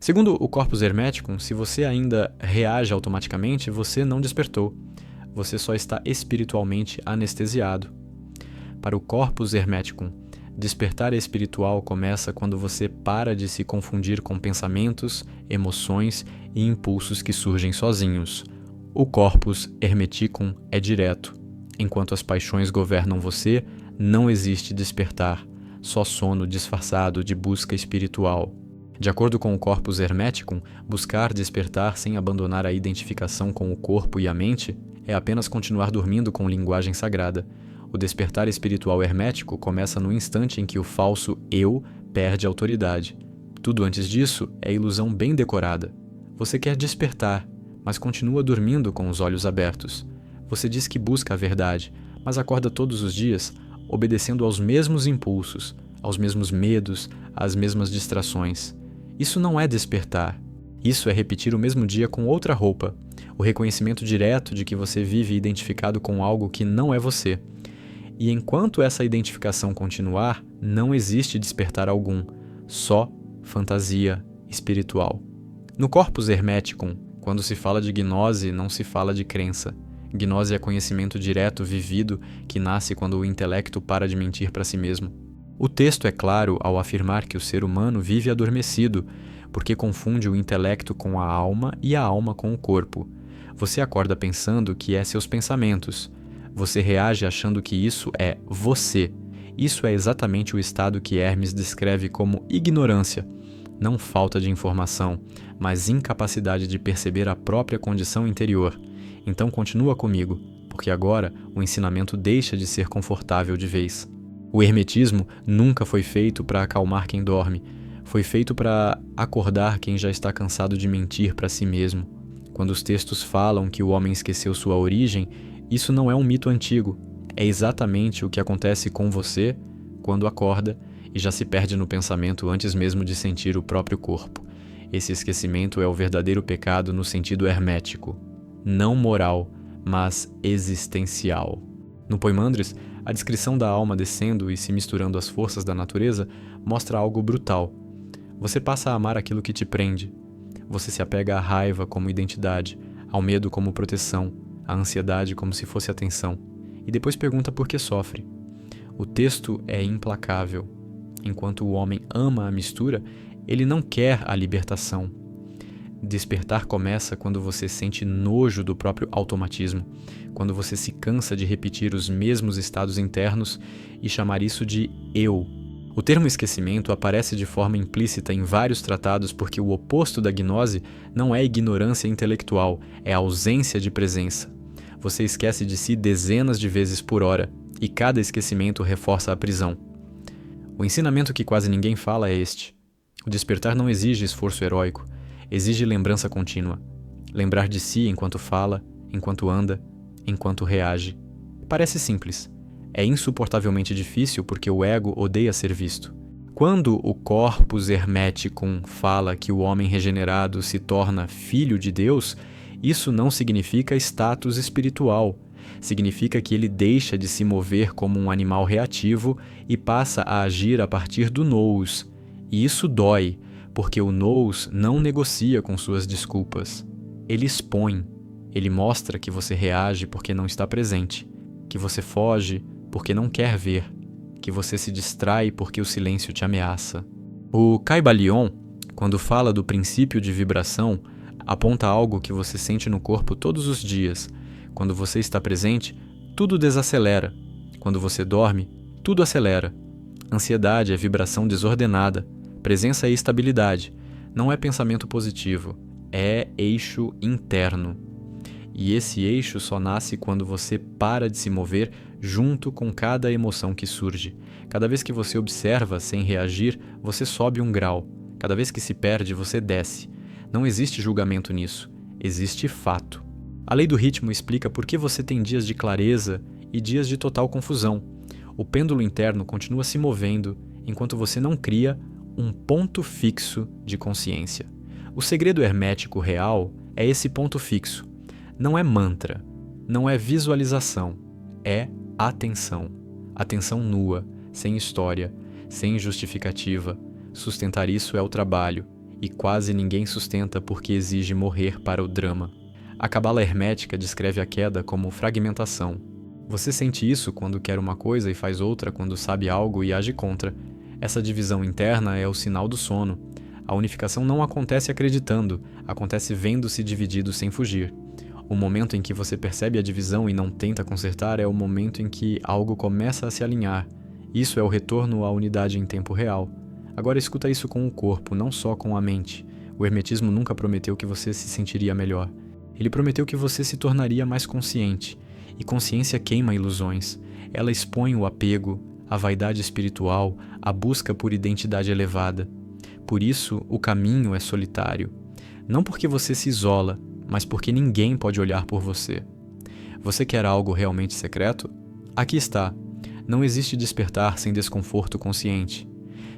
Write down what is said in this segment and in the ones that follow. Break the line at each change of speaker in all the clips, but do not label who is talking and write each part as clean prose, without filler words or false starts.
Segundo o Corpus Hermeticum, se você ainda reage automaticamente, você não despertou. Você só está espiritualmente anestesiado. Para o Corpus Hermeticum, despertar espiritual começa quando você para de se confundir com pensamentos, emoções e impulsos que surgem sozinhos. O Corpus Hermeticum é direto. Enquanto as paixões governam você, não existe despertar, só sono disfarçado de busca espiritual. De acordo com o Corpus Hermeticum, buscar despertar sem abandonar a identificação com o corpo e a mente é apenas continuar dormindo com linguagem sagrada. O despertar espiritual hermético começa no instante em que o falso eu perde autoridade. Tudo antes disso é ilusão bem decorada. Você quer despertar, mas continua dormindo com os olhos abertos. Você diz que busca a verdade, mas acorda todos os dias obedecendo aos mesmos impulsos, aos mesmos medos, às mesmas distrações. Isso não é despertar. Isso é repetir o mesmo dia com outra roupa, o reconhecimento direto de que você vive identificado com algo que não é você. E enquanto essa identificação continuar, não existe despertar algum, só fantasia espiritual. No Corpus Hermeticum, quando se fala de gnose, não se fala de crença. Gnose é conhecimento direto vivido que nasce quando o intelecto para de mentir para si mesmo. O texto é claro ao afirmar que o ser humano vive adormecido, porque confunde o intelecto com a alma e a alma com o corpo. Você acorda pensando que é seus pensamentos. Você reage achando que isso é você. Isso é exatamente o estado que Hermes descreve como ignorância. Não falta de informação, mas incapacidade de perceber a própria condição interior. Então continua comigo, porque agora o ensinamento deixa de ser confortável de vez. O hermetismo nunca foi feito para acalmar quem dorme. Foi feito para acordar quem já está cansado de mentir para si mesmo. Quando os textos falam que o homem esqueceu sua origem, isso não é um mito antigo. É exatamente o que acontece com você quando acorda e já se perde no pensamento antes mesmo de sentir o próprio corpo. Esse esquecimento é o verdadeiro pecado no sentido hermético. Não moral, mas existencial. No Poimandres, a descrição da alma descendo e se misturando às forças da natureza mostra algo brutal. Você passa a amar aquilo que te prende. Você se apega à raiva como identidade, ao medo como proteção, à ansiedade como se fosse atenção. E depois pergunta por que sofre. O texto é implacável. Enquanto o homem ama a mistura, ele não quer a libertação. Despertar começa quando você sente nojo do próprio automatismo, quando você se cansa de repetir os mesmos estados internos e chamar isso de eu. O termo esquecimento aparece de forma implícita em vários tratados porque o oposto da gnose não é ignorância intelectual, é ausência de presença. Você esquece de si dezenas de vezes por hora, e cada esquecimento reforça a prisão. O ensinamento que quase ninguém fala é este. O despertar não exige esforço heróico, exige lembrança contínua. Lembrar de si enquanto fala, enquanto anda, enquanto reage. Parece simples. É insuportavelmente difícil porque o ego odeia ser visto. Quando o Corpus Hermeticum fala que o homem regenerado se torna filho de Deus, isso não significa status espiritual. Significa que ele deixa de se mover como um animal reativo e passa a agir a partir do nous. E isso dói, porque o nous não negocia com suas desculpas. Ele expõe. Ele mostra que você reage porque não está presente, que você foge porque não quer ver, que você se distrai porque o silêncio te ameaça. O Kybalion, quando fala do princípio de vibração, aponta algo que você sente no corpo todos os dias. Quando você está presente, tudo desacelera. Quando você dorme, tudo acelera. Ansiedade é vibração desordenada. Presença é estabilidade. Não é pensamento positivo. É eixo interno. E esse eixo só nasce quando você para de se mover junto com cada emoção que surge. Cada vez que você observa sem reagir, você sobe um grau. Cada vez que se perde, você desce. Não existe julgamento nisso. Existe fato. A lei do ritmo explica por que você tem dias de clareza e dias de total confusão. O pêndulo interno continua se movendo enquanto você não cria um ponto fixo de consciência. O segredo hermético real é esse ponto fixo. Não é mantra, não é visualização, é atenção. Atenção nua, sem história, sem justificativa. Sustentar isso é o trabalho. e quase ninguém sustenta porque exige morrer para o drama. A cabala hermética descreve a queda como fragmentação. Você sente isso quando quer uma coisa e faz outra quando sabe algo e age contra. Essa divisão interna é o sinal do sono. A unificação não acontece acreditando, acontece vendo-se dividido sem fugir. O momento em que você percebe a divisão e não tenta consertar é o momento em que algo começa a se alinhar. Isso é o retorno à unidade em tempo real. Agora escuta isso com o corpo, não só com a mente. O hermetismo nunca prometeu que você se sentiria melhor. Ele prometeu que você se tornaria mais consciente. E consciência queima ilusões. Ela expõe o apego, a vaidade espiritual, a busca por identidade elevada. Por isso, o caminho é solitário. Não porque você se isola, mas porque ninguém pode olhar por você. Você quer algo realmente secreto? Aqui está. Não existe despertar sem desconforto consciente.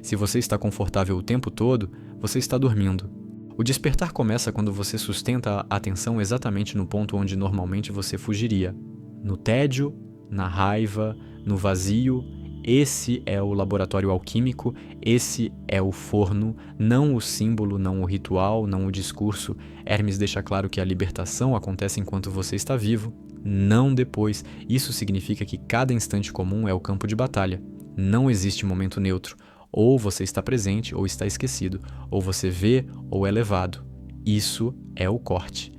Se você está confortável o tempo todo, você está dormindo. O despertar começa quando você sustenta a atenção exatamente no ponto onde normalmente você fugiria. No tédio, na raiva, no vazio. Esse é o laboratório alquímico, esse é o forno, não o símbolo, não o ritual, não o discurso. Hermes deixa claro que a libertação acontece enquanto você está vivo, não depois. Isso significa que cada instante comum é o campo de batalha. Não existe momento neutro. Ou você está presente ou está esquecido, ou você vê ou é levado. Isso é o corte.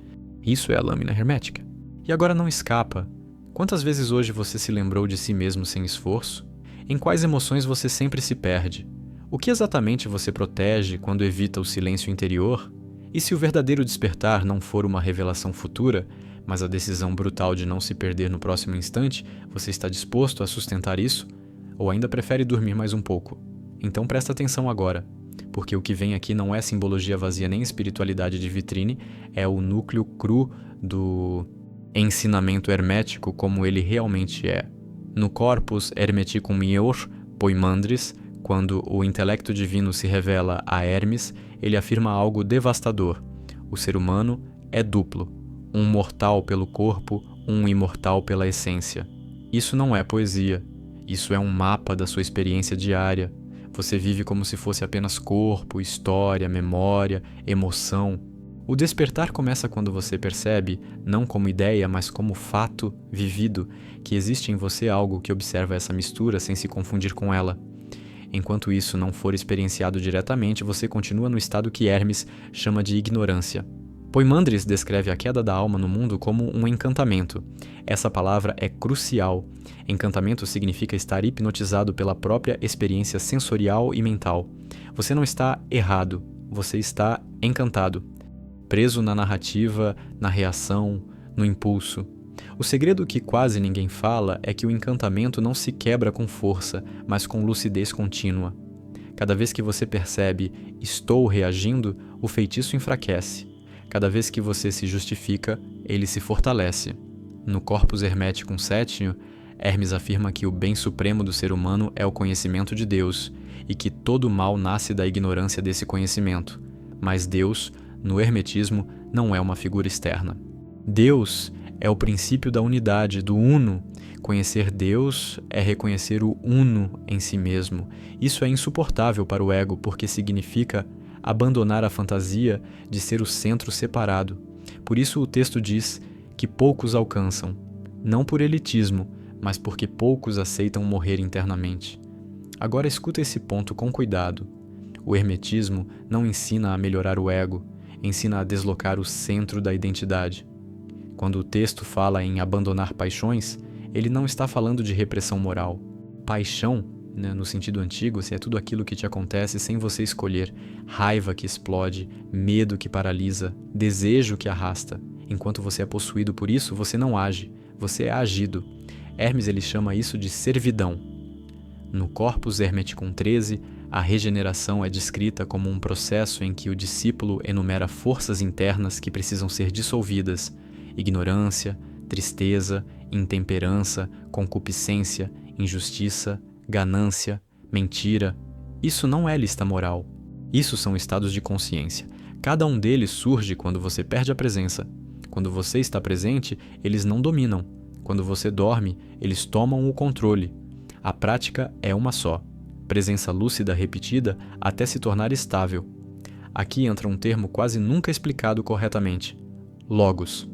Isso é a lâmina hermética. E agora não escapa. Quantas vezes hoje você se lembrou de si mesmo sem esforço? Em quais emoções você sempre se perde? O que exatamente você protege quando evita o silêncio interior? E se o verdadeiro despertar não for uma revelação futura, mas a decisão brutal de não se perder no próximo instante, você está disposto a sustentar isso? Ou ainda prefere dormir mais um pouco? Então presta atenção agora, porque o que vem aqui não é simbologia vazia nem espiritualidade de vitrine, é o núcleo cru do ensinamento hermético como ele realmente é. No Corpus Hermeticum Maior, Poimandres, quando o intelecto divino se revela a Hermes, ele afirma algo devastador. O ser humano é duplo, um mortal pelo corpo, um imortal pela essência. Isso não é poesia, isso é um mapa da sua experiência diária. Você vive como se fosse apenas corpo, história, memória, emoção. O despertar começa quando você percebe, não como ideia, mas como fato vivido, que existe em você algo que observa essa mistura sem se confundir com ela. Enquanto isso não for experienciado diretamente, você continua no estado que Hermes chama de ignorância. Poimandres descreve a queda da alma no mundo como um encantamento. Essa palavra é crucial. Encantamento significa estar hipnotizado pela própria experiência sensorial e mental. Você não está errado, você está encantado. Preso na narrativa, na reação, no impulso. O segredo que quase ninguém fala é que o encantamento não se quebra com força, mas com lucidez contínua. Cada vez que você percebe "estou reagindo", o feitiço enfraquece. Cada vez que você se justifica, ele se fortalece. No Corpus Hermeticum Septimo, Hermes afirma que o bem supremo do ser humano é o conhecimento de Deus e que todo mal nasce da ignorância desse conhecimento. Mas Deus, no hermetismo, não é uma figura externa. Deus é o princípio da unidade, do uno. Conhecer Deus é reconhecer o uno em si mesmo. Isso é insuportável para o ego, porque significa abandonar a fantasia de ser o centro separado. Por isso o texto diz que poucos alcançam, não por elitismo, mas porque poucos aceitam morrer internamente. Agora escuta esse ponto com cuidado. O hermetismo não ensina a melhorar o ego, ensina a deslocar o centro da identidade. Quando o texto fala em abandonar paixões, ele não está falando de repressão moral. Paixão, no sentido antigo, é tudo aquilo que te acontece sem você escolher, raiva que explode, medo que paralisa, desejo que arrasta. Enquanto você é possuído por isso, você não age, você é agido. Hermes ele chama isso de servidão. No Corpus Hermeticum 13, a regeneração é descrita como um processo em que o discípulo enumera forças internas que precisam ser dissolvidas: ignorância, tristeza, intemperança, concupiscência, injustiça, ganância, mentira. Isso não é lista moral. Isso são estados de consciência. Cada um deles surge quando você perde a presença. Quando você está presente, eles não dominam. Quando você dorme, eles tomam o controle. A prática é uma só: presença lúcida repetida até se tornar estável. Aqui entra um termo quase nunca explicado corretamente: logos.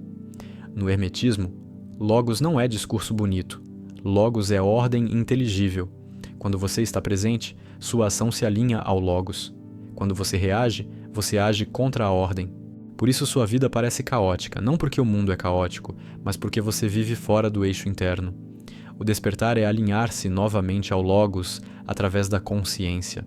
No hermetismo, logos não é discurso bonito. Logos é ordem inteligível. Quando você está presente, sua ação se alinha ao logos. Quando você age contra a ordem. Por isso sua vida parece caótica, não porque o mundo é caótico, mas porque você vive fora do eixo interno. O despertar é alinhar-se novamente ao logos através da consciência.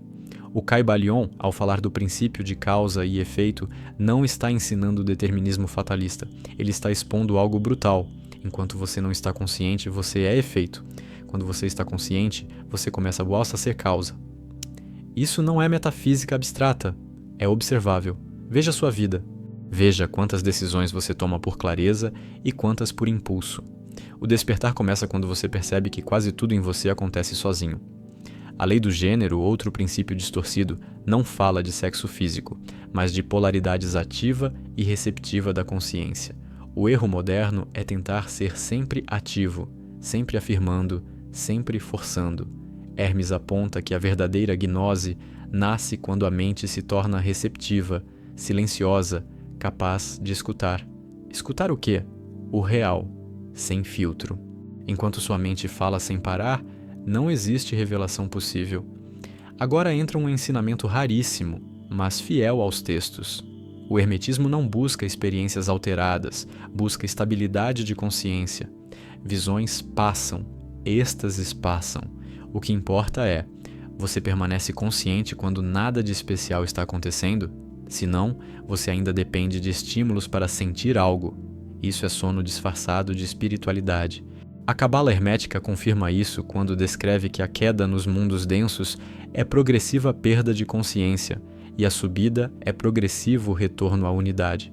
O Kybalion, ao falar do princípio de causa e efeito, não está ensinando o determinismo fatalista. Ele está expondo algo brutal. Enquanto você não está consciente, você é efeito. Quando você está consciente, você começa a ser causa. Isso não é metafísica abstrata, é observável. Veja sua vida. Veja quantas decisões você toma por clareza e quantas por impulso. O despertar começa quando você percebe que quase tudo em você acontece sozinho. A lei do gênero, outro princípio distorcido, não fala de sexo físico, mas de polaridades ativa e receptiva da consciência. O erro moderno é tentar ser sempre ativo, sempre afirmando, sempre forçando. Hermes aponta que a verdadeira gnose nasce quando a mente se torna receptiva, silenciosa, capaz de escutar. Escutar o quê? O real, sem filtro. Enquanto sua mente fala sem parar, não existe revelação possível. Agora entra um ensinamento raríssimo, mas fiel aos textos. O hermetismo não busca experiências alteradas, busca estabilidade de consciência. Visões passam, êxtases passam. O que importa é, você permanece consciente quando nada de especial está acontecendo? Se não, você ainda depende de estímulos para sentir algo. Isso é sono disfarçado de espiritualidade. A Cabala Hermética confirma isso quando descreve que a queda nos mundos densos é progressiva perda de consciência e a subida é progressivo retorno à unidade.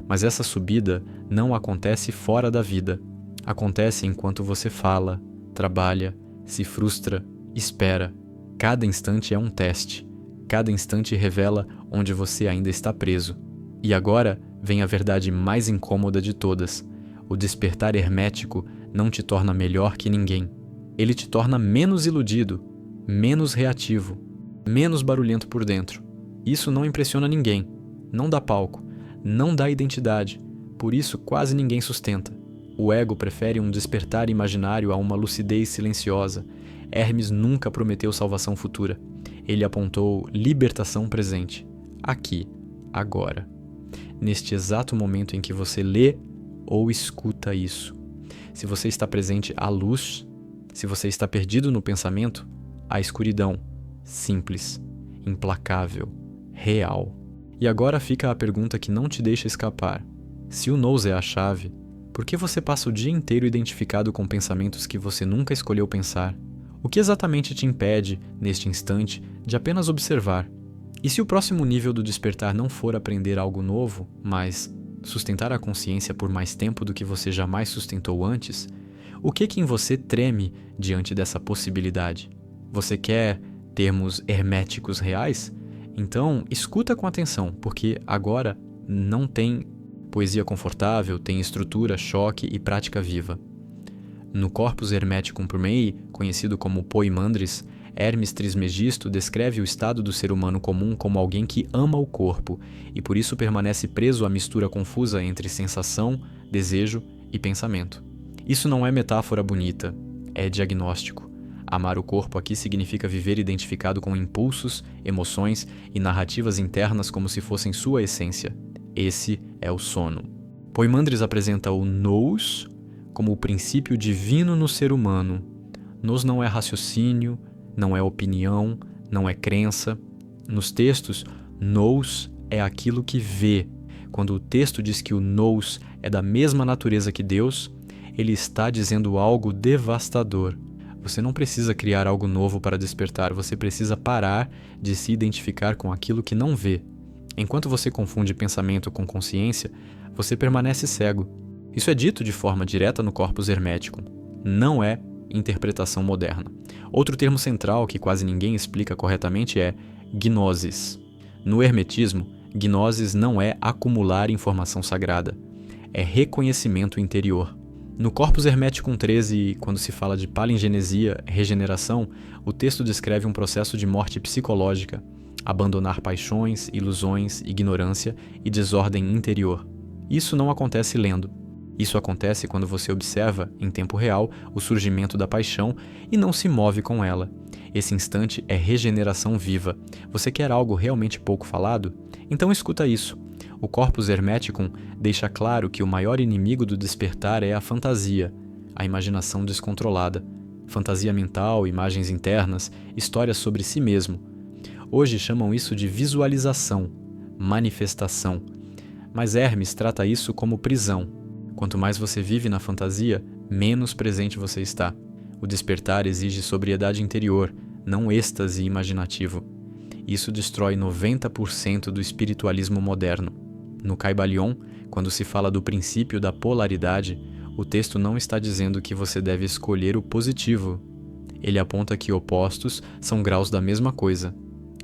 Mas essa subida não acontece fora da vida. Acontece enquanto você fala, trabalha, se frustra, espera. Cada instante é um teste. Cada instante revela onde você ainda está preso. E agora vem a verdade mais incômoda de todas. O despertar hermético não te torna melhor que ninguém. Ele te torna menos iludido, menos reativo, menos barulhento por dentro. Isso não impressiona ninguém, não dá palco, não dá identidade, por isso quase ninguém sustenta. O ego prefere um despertar imaginário a uma lucidez silenciosa. Hermes nunca prometeu salvação futura. Ele apontou libertação presente, aqui, agora. Neste exato momento em que você lê ou escuta isso. Se você está presente à luz, se você está perdido no pensamento, à escuridão, simples, implacável, real. E agora fica a pergunta que não te deixa escapar. Se o nous é a chave, por que você passa o dia inteiro identificado com pensamentos que você nunca escolheu pensar? O que exatamente te impede, neste instante, de apenas observar? E se o próximo nível do despertar não for aprender algo novo, mas sustentar a consciência por mais tempo do que você jamais sustentou antes, o que em você treme diante dessa possibilidade? Você quer termos herméticos reais? Então, escuta com atenção, porque agora não tem poesia confortável, tem estrutura, choque e prática viva. No Corpus Hermeticum Promei, conhecido como Poimandres, Hermes Trismegisto descreve o estado do ser humano comum como alguém que ama o corpo e por isso permanece preso à mistura confusa entre sensação, desejo e pensamento. Isso não é metáfora bonita, é diagnóstico. Amar o corpo aqui significa viver identificado com impulsos, emoções e narrativas internas como se fossem sua essência. Esse é o sono. Poimandres apresenta o nous como o princípio divino no ser humano. Nous não é raciocínio, não é opinião, não é crença. Nos textos, nous é aquilo que vê. Quando o texto diz que o nous é da mesma natureza que Deus, ele está dizendo algo devastador. Você não precisa criar algo novo para despertar, você precisa parar de se identificar com aquilo que não vê. Enquanto você confunde pensamento com consciência, você permanece cego. Isso é dito de forma direta no Corpus Hermeticum. Não é interpretação moderna. Outro termo central que quase ninguém explica corretamente é gnosis. No hermetismo, gnosis não é acumular informação sagrada, é reconhecimento interior. No Corpus Hermeticum 13, quando se fala de palingenesia, regeneração, o texto descreve um processo de morte psicológica. abandonar paixões, ilusões, ignorância e desordem interior. Isso não acontece lendo. Isso acontece quando você observa, em tempo real, o surgimento da paixão e não se move com ela. Esse instante é regeneração viva. Você quer algo realmente pouco falado? Então escuta isso. O Corpus Hermeticum deixa claro que o maior inimigo do despertar é a fantasia, a imaginação descontrolada. Fantasia mental, imagens internas, histórias sobre si mesmo. Hoje chamam isso de visualização, manifestação. Mas Hermes trata isso como prisão. Quanto mais você vive na fantasia, menos presente você está. O despertar exige sobriedade interior, não êxtase imaginativo. Isso destrói 90% do espiritualismo moderno. No Kybalion, quando se fala do princípio da polaridade, o texto não está dizendo que você deve escolher o positivo. Ele aponta que opostos são graus da mesma coisa.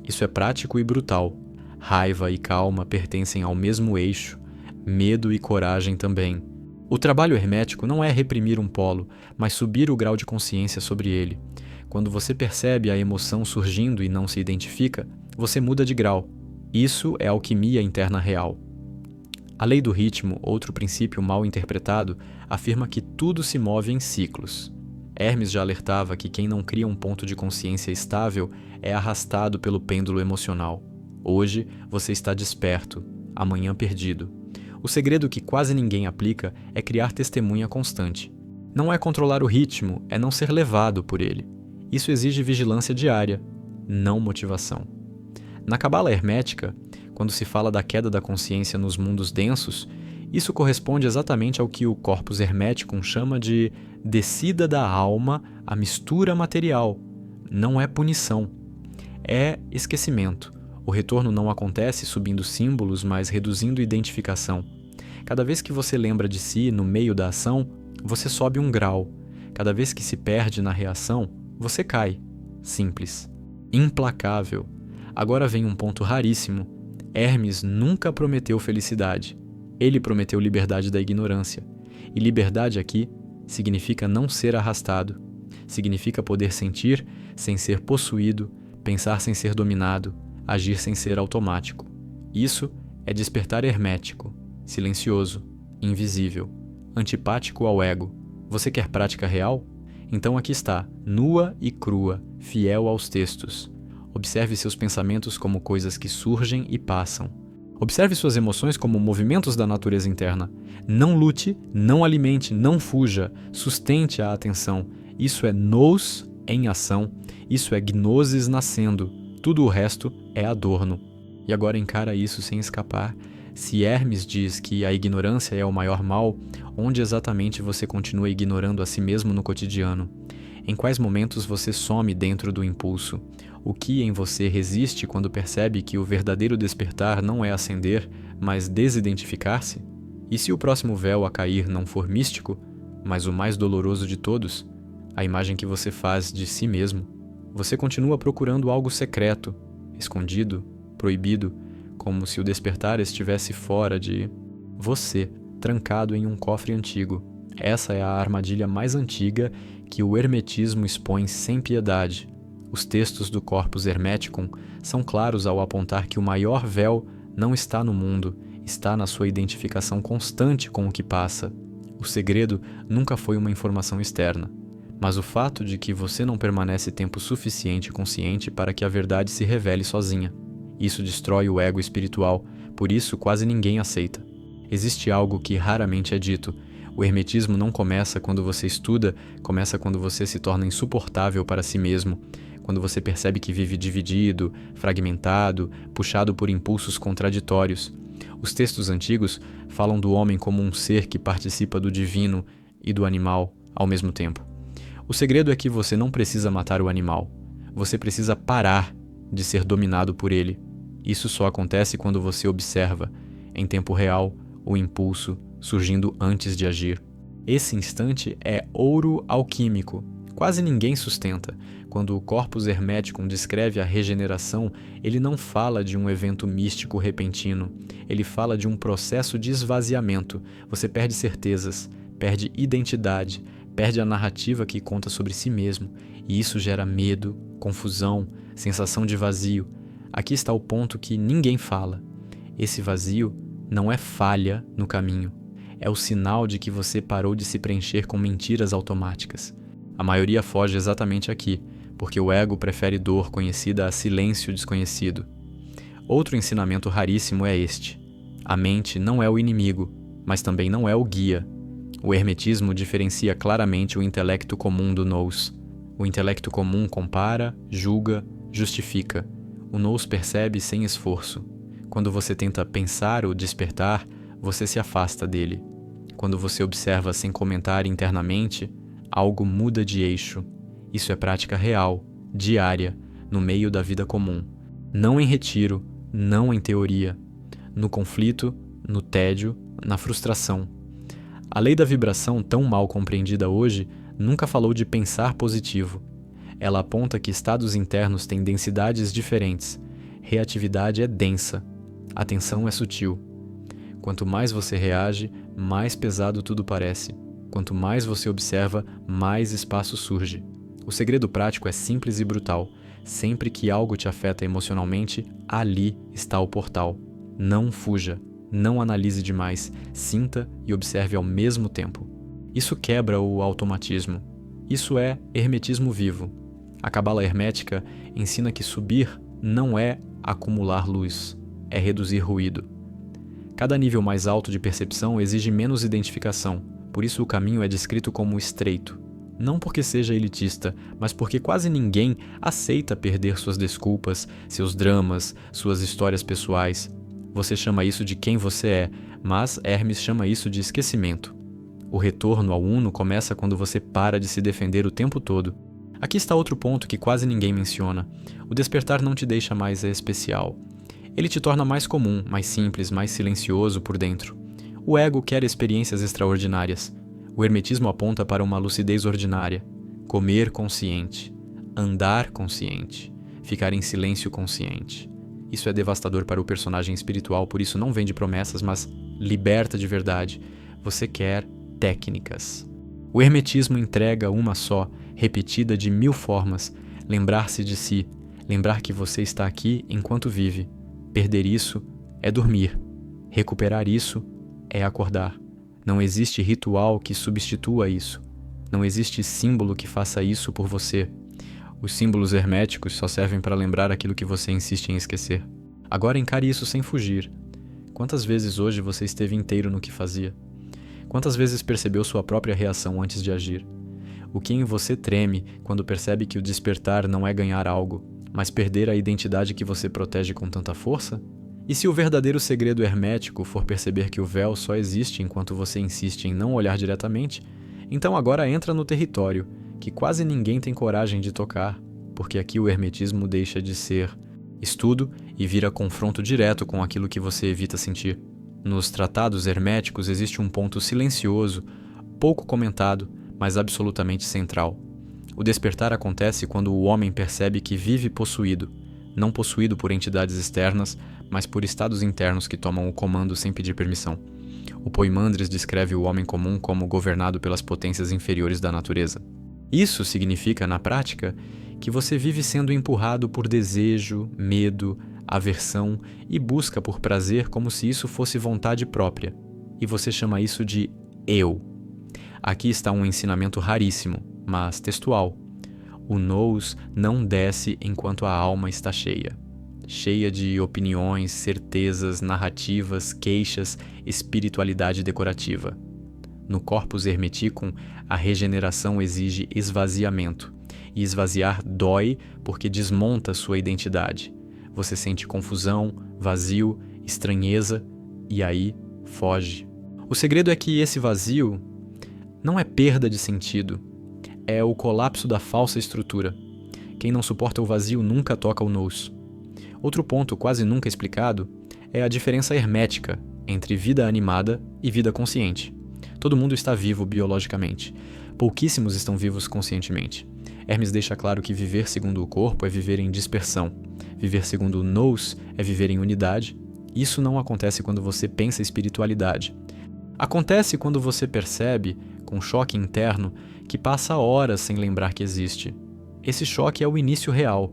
Isso é prático e brutal. Raiva e calma pertencem ao mesmo eixo, medo e coragem também. O trabalho hermético não é reprimir um polo, mas subir o grau de consciência sobre ele. Quando você percebe a emoção surgindo e não se identifica, você muda de grau. Isso é alquimia interna real. A lei do ritmo, outro princípio mal interpretado, afirma que tudo se move em ciclos. Hermes já alertava que quem não cria um ponto de consciência estável é arrastado pelo pêndulo emocional. Hoje você está desperto, amanhã perdido. O segredo que quase ninguém aplica é criar testemunha constante. Não é controlar o ritmo, é não ser levado por ele. Isso exige vigilância diária, não motivação. Na cabala hermética, quando se fala da queda da consciência nos mundos densos, isso corresponde exatamente ao que o Corpus Hermeticum chama de descida da alma à mistura material. Não é punição, é esquecimento. O retorno não acontece subindo símbolos, mas reduzindo identificação. Cada vez que você lembra de si no meio da ação, você sobe um grau. Cada vez que se perde na reação, você cai. Simples. Implacável. Agora vem um ponto raríssimo. Hermes nunca prometeu felicidade. Ele prometeu liberdade da ignorância. E liberdade aqui significa não ser arrastado. Significa poder sentir sem ser possuído, pensar sem ser dominado, agir sem ser automático. Isso é despertar hermético, silencioso, invisível, antipático ao ego. Você quer prática real? Então aqui está, nua e crua, fiel aos textos. Observe seus pensamentos como coisas que surgem e passam. Observe suas emoções como movimentos da natureza interna. Não lute, não alimente, não fuja, sustente a atenção. Isso é nous em ação, isso é gnosis nascendo. Tudo o resto é adorno. E agora encara isso sem escapar. Se Hermes diz que a ignorância é o maior mal, onde exatamente você continua ignorando a si mesmo no cotidiano? Em quais momentos você some dentro do impulso? O que em você resiste quando percebe que o verdadeiro despertar não é ascender, mas desidentificar-se? E se o próximo véu a cair não for místico, mas o mais doloroso de todos, a imagem que você faz de si mesmo? Você continua procurando algo secreto, escondido, proibido, como se o despertar estivesse fora de você, trancado em um cofre antigo. Essa é a armadilha mais antiga que o hermetismo expõe sem piedade. Os textos do Corpus Hermeticum são claros ao apontar que o maior véu não está no mundo, está na sua identificação constante com o que passa. O segredo nunca foi uma informação externa, mas o fato de que você não permanece tempo suficiente consciente para que a verdade se revele sozinha. Isso destrói o ego espiritual, por isso quase ninguém aceita. Existe algo que raramente é dito. O hermetismo não começa quando você estuda, começa quando você se torna insuportável para si mesmo, quando você percebe que vive dividido, fragmentado, puxado por impulsos contraditórios. Os textos antigos falam do homem como um ser que participa do divino e do animal ao mesmo tempo. O segredo é que você não precisa matar o animal. Você precisa parar de ser dominado por ele. Isso só acontece quando você observa, em tempo real, o impulso surgindo antes de agir. Esse instante é ouro alquímico. Quase ninguém sustenta. Quando o Corpus Hermeticum descreve a regeneração, ele não fala de um evento místico repentino. Ele fala de um processo de esvaziamento. Você perde certezas, perde identidade, perde a narrativa que conta sobre si mesmo. E isso gera medo, confusão, sensação de vazio. Aqui está o ponto que ninguém fala. Esse vazio não é falha no caminho. É o sinal de que você parou de se preencher com mentiras automáticas. A maioria foge exatamente aqui, porque o ego prefere dor conhecida a silêncio desconhecido. Outro ensinamento raríssimo é este: a mente não é o inimigo, mas também não é o guia. O hermetismo diferencia claramente o intelecto comum do nous. O intelecto comum compara, julga, justifica. O nous percebe sem esforço. Quando você tenta pensar ou despertar, você se afasta dele. Quando você observa sem comentar internamente, algo muda de eixo. Isso é prática real, diária, no meio da vida comum. Não em retiro, não em teoria. No conflito, no tédio, na frustração. A lei da vibração, tão mal compreendida hoje, nunca falou de pensar positivo. Ela aponta que estados internos têm densidades diferentes. Reatividade é densa. A tensão é sutil. Quanto mais você reage, mais pesado tudo parece. Quanto mais você observa, mais espaço surge. O segredo prático é simples e brutal. Sempre que algo te afeta emocionalmente, ali está o portal. Não fuja, não analise demais, sinta e observe ao mesmo tempo. Isso quebra o automatismo. Isso é hermetismo vivo. A cabala hermética ensina que subir não é acumular luz, é reduzir ruído. Cada nível mais alto de percepção exige menos identificação, por isso o caminho é descrito como estreito. Não porque seja elitista, mas porque quase ninguém aceita perder suas desculpas, seus dramas, suas histórias pessoais. Você chama isso de quem você é, mas Hermes chama isso de esquecimento. O retorno ao uno começa quando você para de se defender o tempo todo. Aqui está outro ponto que quase ninguém menciona. O despertar não te deixa mais especial. Ele te torna mais comum, mais simples, mais silencioso por dentro. O ego quer experiências extraordinárias. O hermetismo aponta para uma lucidez ordinária. Comer consciente, andar consciente, ficar em silêncio consciente. Isso é devastador para o personagem espiritual, por isso não vende promessas, mas liberta de verdade. Você quer técnicas. O hermetismo entrega uma só, repetida de 1000 formas, lembrar-se de si, lembrar que você está aqui enquanto vive. Perder isso é dormir. Recuperar isso é acordar. Não existe ritual que substitua isso. Não existe símbolo que faça isso por você. Os símbolos herméticos só servem para lembrar aquilo que você insiste em esquecer. Agora encare isso sem fugir. Quantas vezes hoje você esteve inteiro no que fazia? Quantas vezes percebeu sua própria reação antes de agir? O que em você treme quando percebe que o despertar não é ganhar algo, mas perder a identidade que você protege com tanta força? E se o verdadeiro segredo hermético for perceber que o véu só existe enquanto você insiste em não olhar diretamente, então agora entra no território que quase ninguém tem coragem de tocar, porque aqui o hermetismo deixa de ser estudo e vira confronto direto com aquilo que você evita sentir. Nos tratados herméticos existe um ponto silencioso, pouco comentado, mas absolutamente central. O despertar acontece quando o homem percebe que vive possuído, não possuído por entidades externas, mas por estados internos que tomam o comando sem pedir permissão. O Poimandres descreve o homem comum como governado pelas potências inferiores da natureza. Isso significa, na prática, que você vive sendo empurrado por desejo, medo, aversão e busca por prazer como se isso fosse vontade própria. E você chama isso de eu. Aqui está um ensinamento raríssimo, mas textual. O nous não desce enquanto a alma está cheia. Cheia de opiniões, certezas, narrativas, queixas, espiritualidade decorativa. No corpus hermeticum, a regeneração exige esvaziamento. E esvaziar dói porque desmonta sua identidade. Você sente confusão, vazio, estranheza e aí foge. O segredo é que esse vazio não é perda de sentido, é o colapso da falsa estrutura. Quem não suporta o vazio nunca toca o nous. Outro ponto quase nunca explicado é a diferença hermética entre vida animada e vida consciente. Todo mundo está vivo biologicamente. Pouquíssimos estão vivos conscientemente. Hermes deixa claro que viver segundo o corpo é viver em dispersão. Viver segundo o nous é viver em unidade. Isso não acontece quando você pensa espiritualidade. Acontece quando você percebe, com choque interno, que passa horas sem lembrar que existe. Esse choque é o início real.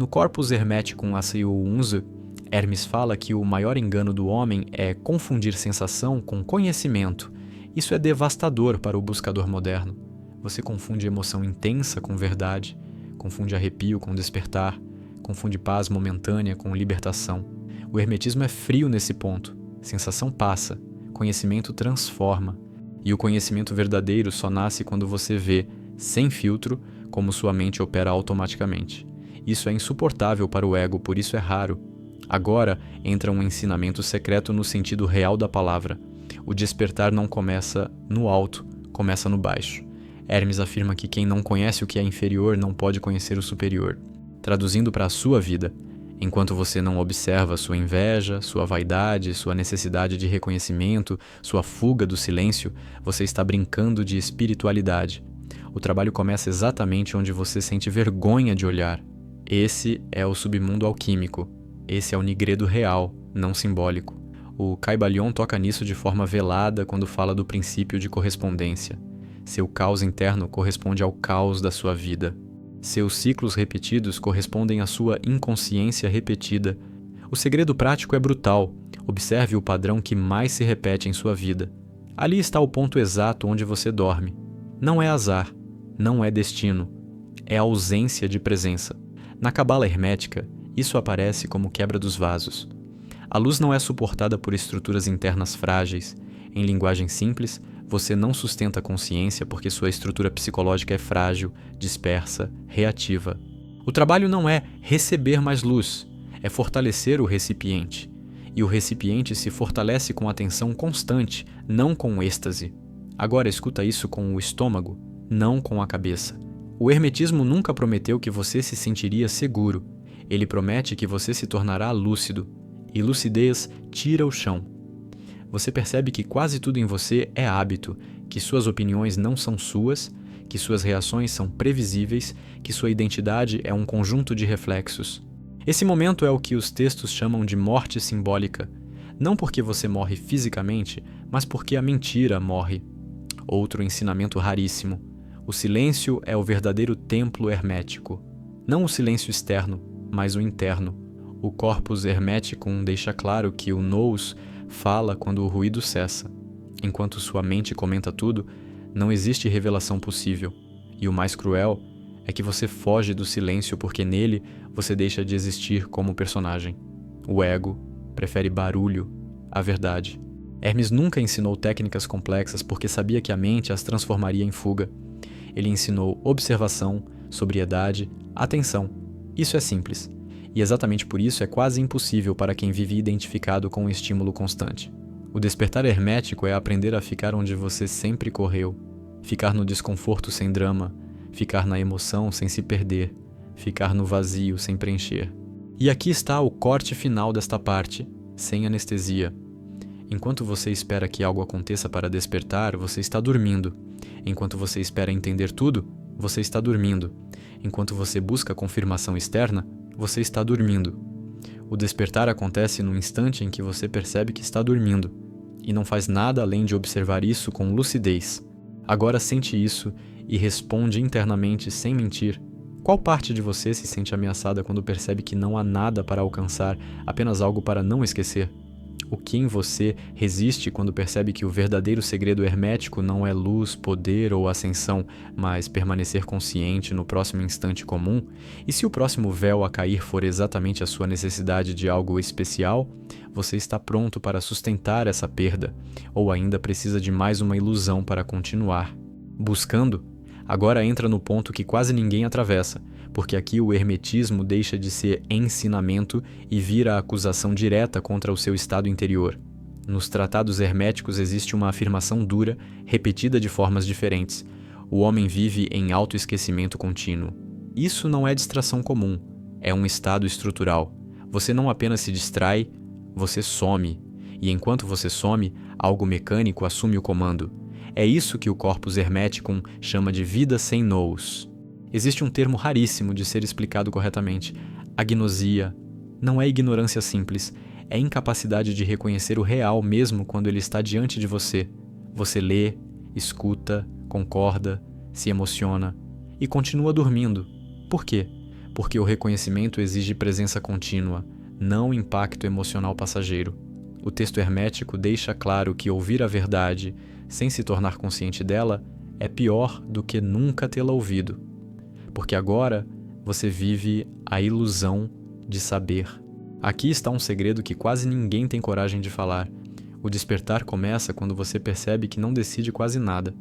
No Corpus Hermeticum ACU 11, Hermes fala que o maior engano do homem é confundir sensação com conhecimento. Isso é devastador para o buscador moderno. Você confunde emoção intensa com verdade, confunde arrepio com despertar, confunde paz momentânea com libertação. O hermetismo é frio nesse ponto. Sensação passa, conhecimento transforma. E o conhecimento verdadeiro só nasce quando você vê, sem filtro, como sua mente opera automaticamente. Isso é insuportável para o ego, por isso é raro. Agora entra um ensinamento secreto no sentido real da palavra. O despertar não começa no alto, começa no baixo. Hermes afirma que quem não conhece o que é inferior não pode conhecer o superior. Traduzindo para a sua vida, enquanto você não observa sua inveja, sua vaidade, sua necessidade de reconhecimento, sua fuga do silêncio, você está brincando de espiritualidade. O trabalho começa exatamente onde você sente vergonha de olhar. Esse é o submundo alquímico. Esse é o nigredo real, não simbólico. O Kybalion toca nisso de forma velada quando fala do princípio de correspondência. Seu caos interno corresponde ao caos da sua vida. Seus ciclos repetidos correspondem à sua inconsciência repetida. O segredo prático é brutal. Observe o padrão que mais se repete em sua vida. Ali está o ponto exato onde você dorme. Não é azar, não é destino. É ausência de presença. Na cabala hermética, isso aparece como quebra dos vasos. A luz não é suportada por estruturas internas frágeis. Em linguagem simples, você não sustenta a consciência porque sua estrutura psicológica é frágil, dispersa, reativa. O trabalho não é receber mais luz, é fortalecer o recipiente. E o recipiente se fortalece com atenção constante, não com êxtase. Agora escuta isso com o estômago, não com a cabeça. O hermetismo nunca prometeu que você se sentiria seguro. Ele promete que você se tornará lúcido. E lucidez tira o chão. Você percebe que quase tudo em você é hábito, que suas opiniões não são suas, que suas reações são previsíveis, que sua identidade é um conjunto de reflexos. Esse momento é o que os textos chamam de morte simbólica, não porque você morre fisicamente, mas porque a mentira morre. Outro ensinamento raríssimo. O silêncio é o verdadeiro templo hermético. Não o silêncio externo, mas o interno. O Corpus Hermeticum deixa claro que o nous fala quando o ruído cessa. Enquanto sua mente comenta tudo, não existe revelação possível. E o mais cruel é que você foge do silêncio porque nele você deixa de existir como personagem. O ego prefere barulho à verdade. Hermes nunca ensinou técnicas complexas porque sabia que a mente as transformaria em fuga. Ele ensinou observação, sobriedade, atenção. Isso é simples. E exatamente por isso é quase impossível para quem vive identificado com um estímulo constante. O despertar hermético é aprender a ficar onde você sempre correu, ficar no desconforto sem drama, ficar na emoção sem se perder, ficar no vazio sem preencher. E aqui está o corte final desta parte, sem anestesia. Enquanto você espera que algo aconteça para despertar, você está dormindo. Enquanto você espera entender tudo, você está dormindo. Enquanto você busca confirmação externa, você está dormindo. O despertar acontece no instante em que você percebe que está dormindo, e não faz nada além de observar isso com lucidez. Agora sente isso e responde internamente sem mentir. Qual parte de você se sente ameaçada quando percebe que não há nada para alcançar, apenas algo para não esquecer? O que em você resiste quando percebe que o verdadeiro segredo hermético não é luz, poder ou ascensão, mas permanecer consciente no próximo instante comum? E se o próximo véu a cair for exatamente a sua necessidade de algo especial, você está pronto para sustentar essa perda, ou ainda precisa de mais uma ilusão para continuar? Buscando? Agora entra no ponto que quase ninguém atravessa, porque aqui o hermetismo deixa de ser ensinamento e vira acusação direta contra o seu estado interior. Nos tratados herméticos existe uma afirmação dura, repetida de formas diferentes. O homem vive em autoesquecimento contínuo. Isso não é distração comum, é um estado estrutural. Você não apenas se distrai, você some. E enquanto você some, algo mecânico assume o comando. É isso que o Corpus Hermeticum chama de vida sem nous. Existe um termo raríssimo de ser explicado corretamente. Agnosia. Não é ignorância simples, é incapacidade de reconhecer o real mesmo quando ele está diante de você. Você lê, escuta, concorda, se emociona e continua dormindo. Por quê? porque o reconhecimento exige presença contínua, não impacto emocional passageiro. O texto hermético deixa claro que ouvir a verdade, sem se tornar consciente dela, é pior do que nunca tê-la ouvido, porque agora você vive a ilusão de saber. Aqui está um segredo que quase ninguém tem coragem de falar. O despertar começa quando você percebe que não decide quase nada.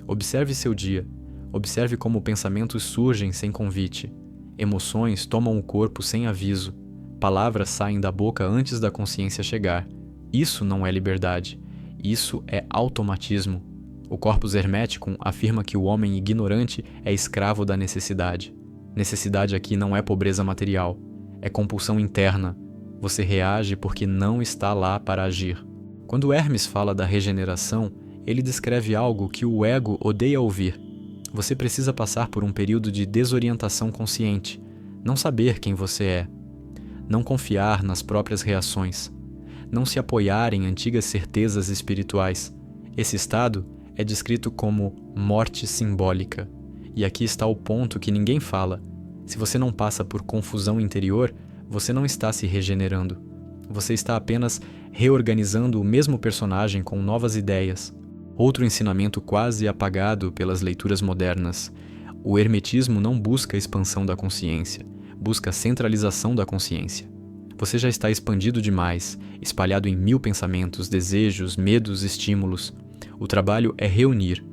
Observe seu dia. Observe como pensamentos surgem sem convite. Emoções tomam o corpo sem aviso. Palavras saem da boca antes da consciência chegar. Isso não é liberdade. Isso é automatismo. O Corpus Hermeticum afirma que o homem ignorante é escravo da necessidade. Necessidade aqui não é pobreza material. É compulsão interna. Você reage porque não está lá para agir. Quando Hermes fala da regeneração, ele descreve algo que o ego odeia ouvir. Você precisa passar por um período de desorientação consciente, não saber quem você é, não confiar nas próprias reações, não se apoiar em antigas certezas espirituais. Esse estado é descrito como morte simbólica. E aqui está o ponto que ninguém fala. Se você não passa por confusão interior, você não está se regenerando. Você está apenas reorganizando o mesmo personagem com novas ideias. Outro ensinamento quase apagado pelas leituras modernas. O hermetismo não busca a expansão da consciência, busca a centralização da consciência. Você já está expandido demais, espalhado em 1000 pensamentos, desejos, medos, estímulos. O trabalho é reunir,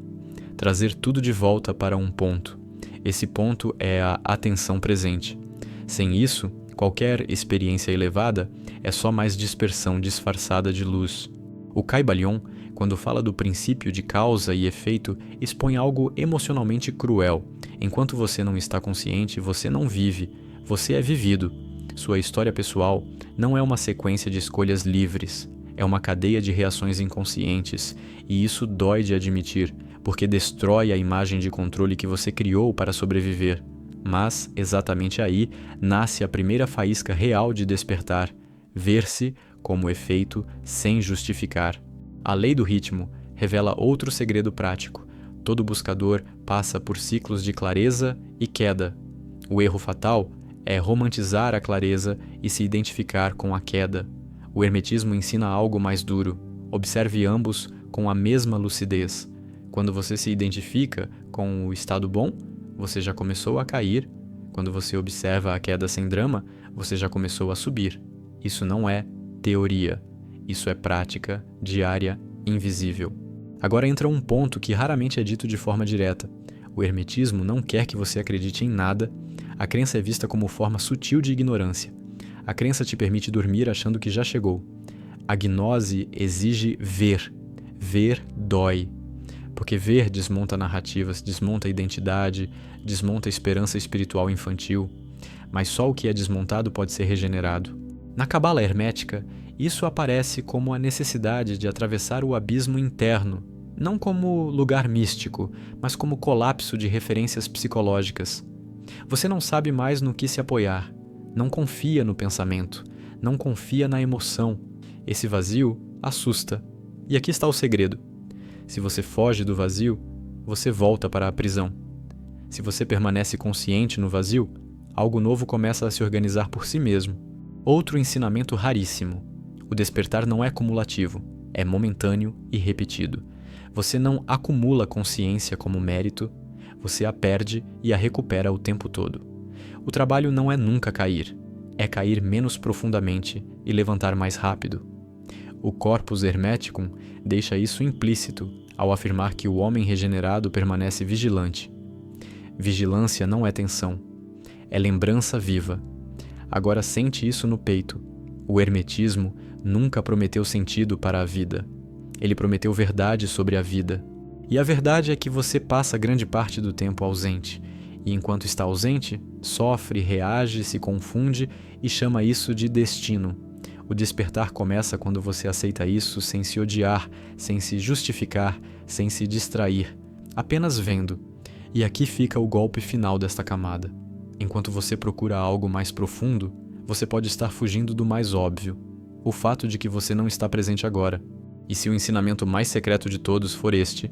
trazer tudo de volta para um ponto. Esse ponto é a atenção presente. Sem isso, qualquer experiência elevada é só mais dispersão disfarçada de luz. O Kybalion, quando fala do princípio de causa e efeito, expõe algo emocionalmente cruel. Enquanto você não está consciente, você não vive, você é vivido. Sua história pessoal não é uma sequência de escolhas livres, é uma cadeia de reações inconscientes, e isso dói de admitir, porque destrói a imagem de controle que você criou para sobreviver. Mas, exatamente aí, nasce a primeira faísca real de despertar, ver-se como efeito sem justificar. A lei do ritmo revela outro segredo prático. Todo buscador passa por ciclos de clareza e queda. O erro fatal é romantizar a clareza e se identificar com a queda. O hermetismo ensina algo mais duro. Observe ambos com a mesma lucidez. Quando você se identifica com o estado bom, você já começou a cair. Quando você observa a queda sem drama, você já começou a subir. Isso não é teoria. Isso é prática diária invisível. Agora entra um ponto que raramente é dito de forma direta. O hermetismo não quer que você acredite em nada. A crença é vista como forma sutil de ignorância. A crença te permite dormir achando que já chegou. A gnose exige ver. Ver dói. Porque ver desmonta narrativas, desmonta a identidade, desmonta a esperança espiritual infantil. Mas só o que é desmontado pode ser regenerado. Na cabala hermética, isso aparece como a necessidade de atravessar o abismo interno, não como lugar místico, mas como colapso de referências psicológicas. Você não sabe mais no que se apoiar, não confia no pensamento, não confia na emoção. Esse vazio assusta. E aqui está o segredo. Se você foge do vazio, você volta para a prisão. Se você permanece consciente no vazio, algo novo começa a se organizar por si mesmo. Outro ensinamento raríssimo. O despertar não é cumulativo, é momentâneo e repetido. Você não acumula consciência como mérito, você a perde e a recupera o tempo todo. O trabalho não é nunca cair, é cair menos profundamente e levantar mais rápido. O Corpus Hermeticum deixa isso implícito ao afirmar que o homem regenerado permanece vigilante. Vigilância não é tensão, é lembrança viva. Agora sente isso no peito. O hermetismo nunca prometeu sentido para a vida. Ele prometeu verdade sobre a vida. E a verdade é que você passa grande parte do tempo ausente. E enquanto está ausente, sofre, reage, se confunde e chama isso de destino. O despertar começa quando você aceita isso sem se odiar, sem se justificar, sem se distrair, apenas vendo. E aqui fica o golpe final desta camada. Enquanto você procura algo mais profundo, você pode estar fugindo do mais óbvio, o fato de que você não está presente agora. E se o ensinamento mais secreto de todos for este,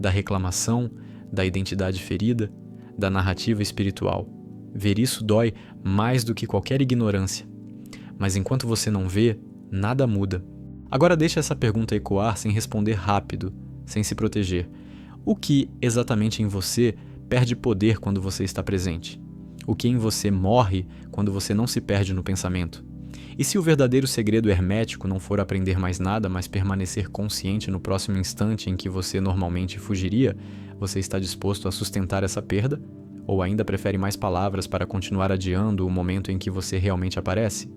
da reclamação, da identidade ferida, da narrativa espiritual. Ver isso dói mais do que qualquer ignorância. Mas enquanto você não vê, nada muda. Agora deixa essa pergunta ecoar sem responder rápido, sem se proteger. O que exatamente em você perde poder quando você está presente? O que em você morre quando você não se perde no pensamento? E se o verdadeiro segredo hermético não for aprender mais nada, mas permanecer consciente no próximo instante em que você normalmente fugiria, você está disposto a sustentar essa perda? Ou ainda prefere mais palavras para continuar adiando o momento em que você realmente aparece?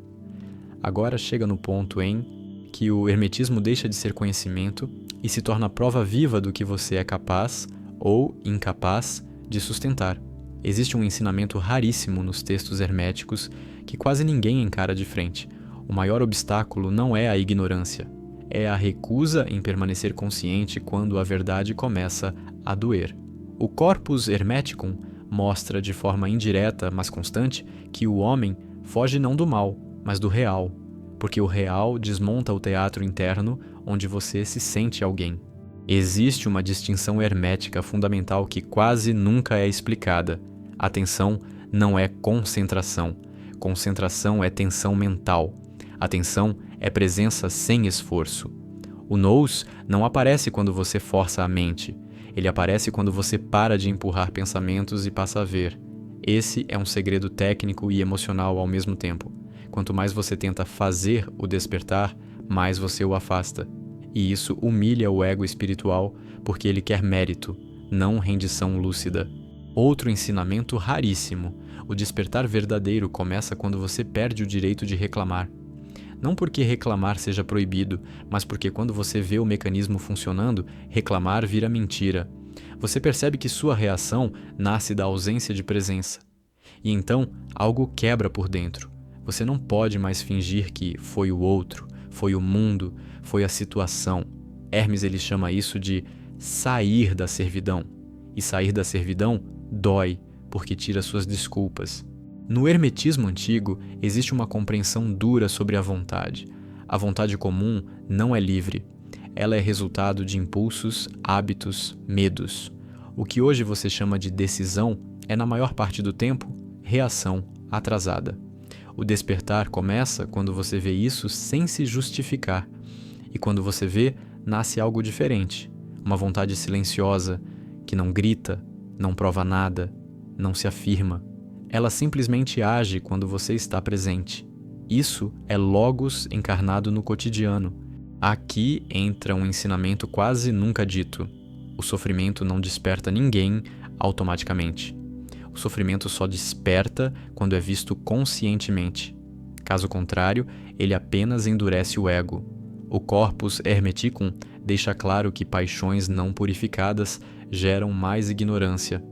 Agora chega no ponto em que o hermetismo deixa de ser conhecimento e se torna a prova viva do que você é capaz ou incapaz de sustentar. Existe um ensinamento raríssimo nos textos herméticos que quase ninguém encara de frente. O maior obstáculo não é a ignorância, é a recusa em permanecer consciente quando a verdade começa a doer. O Corpus Hermeticum mostra de forma indireta, mas constante, que o homem foge não do mal, mas do real, porque o real desmonta o teatro interno onde você se sente alguém. Existe uma distinção hermética fundamental que quase nunca é explicada. A tensão não é concentração. Concentração é tensão mental. A tensão é presença sem esforço. O nous não aparece quando você força a mente. Ele aparece quando você para de empurrar pensamentos e passa a ver. Esse é um segredo técnico e emocional ao mesmo tempo. Quanto mais você tenta fazer o despertar, mais você o afasta. E isso humilha o ego espiritual porque ele quer mérito, não rendição lúcida. Outro ensinamento raríssimo: o despertar verdadeiro começa quando você perde o direito de reclamar. Não porque reclamar seja proibido, mas porque quando você vê o mecanismo funcionando, reclamar vira mentira. Você percebe que sua reação nasce da ausência de presença. E então, algo quebra por dentro. Você não pode mais fingir que foi o outro, foi o mundo, foi a situação. Hermes ele chama isso de sair da servidão. E sair da servidão dói, porque tira suas desculpas. No hermetismo antigo, existe uma compreensão dura sobre a vontade. A vontade comum não é livre. Ela é resultado de impulsos, hábitos, medos. O que hoje você chama de decisão é, na maior parte do tempo, reação atrasada. O despertar começa quando você vê isso sem se justificar. E quando você vê, nasce algo diferente. Uma vontade silenciosa, que não grita, não prova nada, não se afirma. Ela simplesmente age quando você está presente. Isso é Logos encarnado no cotidiano. Aqui entra um ensinamento quase nunca dito. O sofrimento não desperta ninguém automaticamente. O sofrimento só desperta quando é visto conscientemente. Caso contrário, ele apenas endurece o ego. O Corpus Hermeticum deixa claro que paixões não purificadas geram mais ignorância.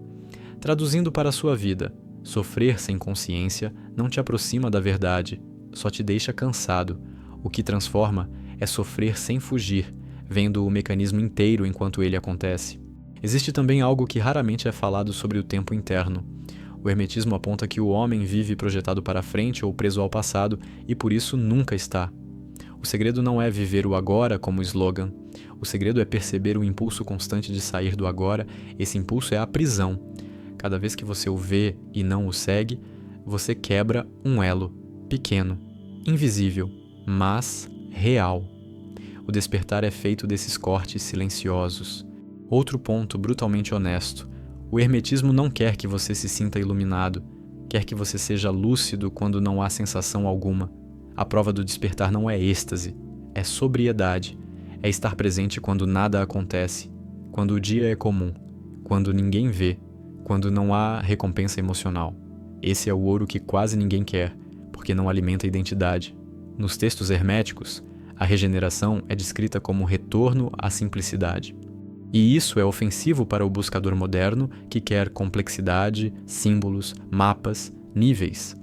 Traduzindo para a sua vida, sofrer sem consciência não te aproxima da verdade, só te deixa cansado. O que transforma é sofrer sem fugir, vendo o mecanismo inteiro enquanto ele acontece. Existe também algo que raramente é falado sobre o tempo interno. O hermetismo aponta que o homem vive projetado para frente ou preso ao passado e por isso nunca está. O segredo não é viver o agora como slogan. O segredo é perceber o impulso constante de sair do agora. Esse impulso é a prisão. Cada vez que você o vê e não o segue, você quebra um elo, pequeno, invisível, mas real. O despertar é feito desses cortes silenciosos. Outro ponto brutalmente honesto: o hermetismo não quer que você se sinta iluminado, quer que você seja lúcido quando não há sensação alguma. A prova do despertar não é êxtase, é sobriedade, é estar presente quando nada acontece, quando o dia é comum, quando ninguém vê, quando não há recompensa emocional. Esse é o ouro que quase ninguém quer, porque não alimenta a identidade. Nos textos herméticos, a regeneração é descrita como retorno à simplicidade. E isso é ofensivo para o buscador moderno que quer complexidade, símbolos, mapas, níveis.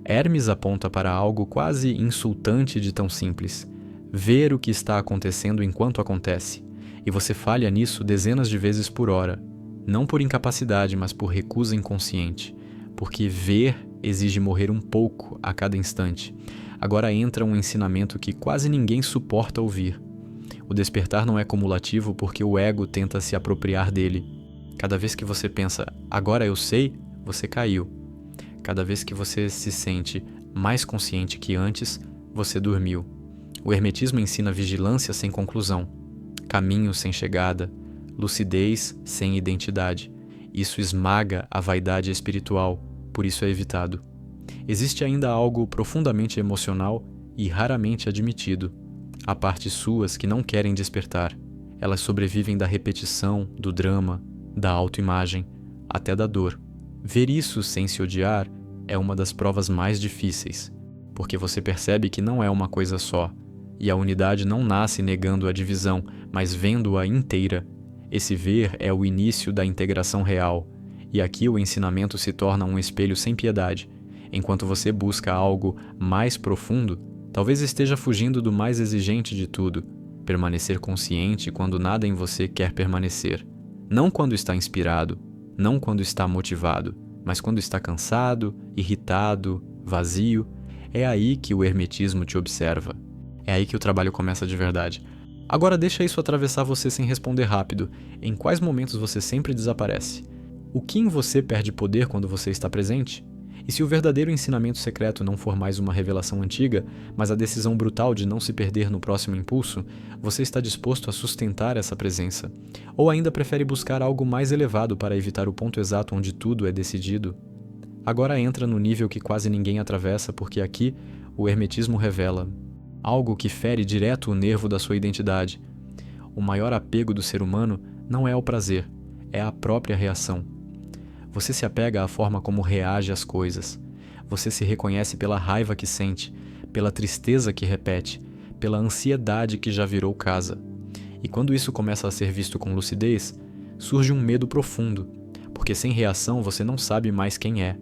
Hermes aponta para algo quase insultante de tão simples: ver o que está acontecendo enquanto acontece. E você falha nisso dezenas de vezes por hora. Não por incapacidade, mas por recusa inconsciente. Porque ver exige morrer um pouco a cada instante. Agora entra um ensinamento que quase ninguém suporta ouvir. O despertar não é cumulativo porque o ego tenta se apropriar dele. Cada vez que você pensa, agora eu sei, você caiu. Cada vez que você se sente mais consciente que antes, você dormiu. O hermetismo ensina vigilância sem conclusão, caminho sem chegada, lucidez sem identidade. Isso esmaga a vaidade espiritual, por isso é evitado. Existe ainda algo profundamente emocional e raramente admitido. Há partes suas que não querem despertar. Elas sobrevivem da repetição, do drama, da autoimagem, até da dor. Ver isso sem se odiar é uma das provas mais difíceis, porque você percebe que não é uma coisa só, e a unidade não nasce negando a divisão, mas vendo-a inteira. Esse ver é o início da integração real, e aqui o ensinamento se torna um espelho sem piedade. Enquanto você busca algo mais profundo, talvez esteja fugindo do mais exigente de tudo, permanecer consciente quando nada em você quer permanecer. Não quando está inspirado, não quando está motivado, mas quando está cansado, irritado, vazio. É aí que o hermetismo te observa. É aí que o trabalho começa de verdade. Agora deixa isso atravessar você sem responder rápido. Em quais momentos você sempre desaparece? O que em você perde poder quando você está presente? E se o verdadeiro ensinamento secreto não for mais uma revelação antiga, mas a decisão brutal de não se perder no próximo impulso, você está disposto a sustentar essa presença? Ou ainda prefere buscar algo mais elevado para evitar o ponto exato onde tudo é decidido? Agora entra no nível que quase ninguém atravessa, porque aqui o hermetismo revela algo que fere direto o nervo da sua identidade. O maior apego do ser humano não é ao prazer, é a própria reação. Você se apega à forma como reage às coisas. Você se reconhece pela raiva que sente, pela tristeza que repete, pela ansiedade que já virou casa. E quando isso começa a ser visto com lucidez, surge um medo profundo, porque sem reação você não sabe mais quem é.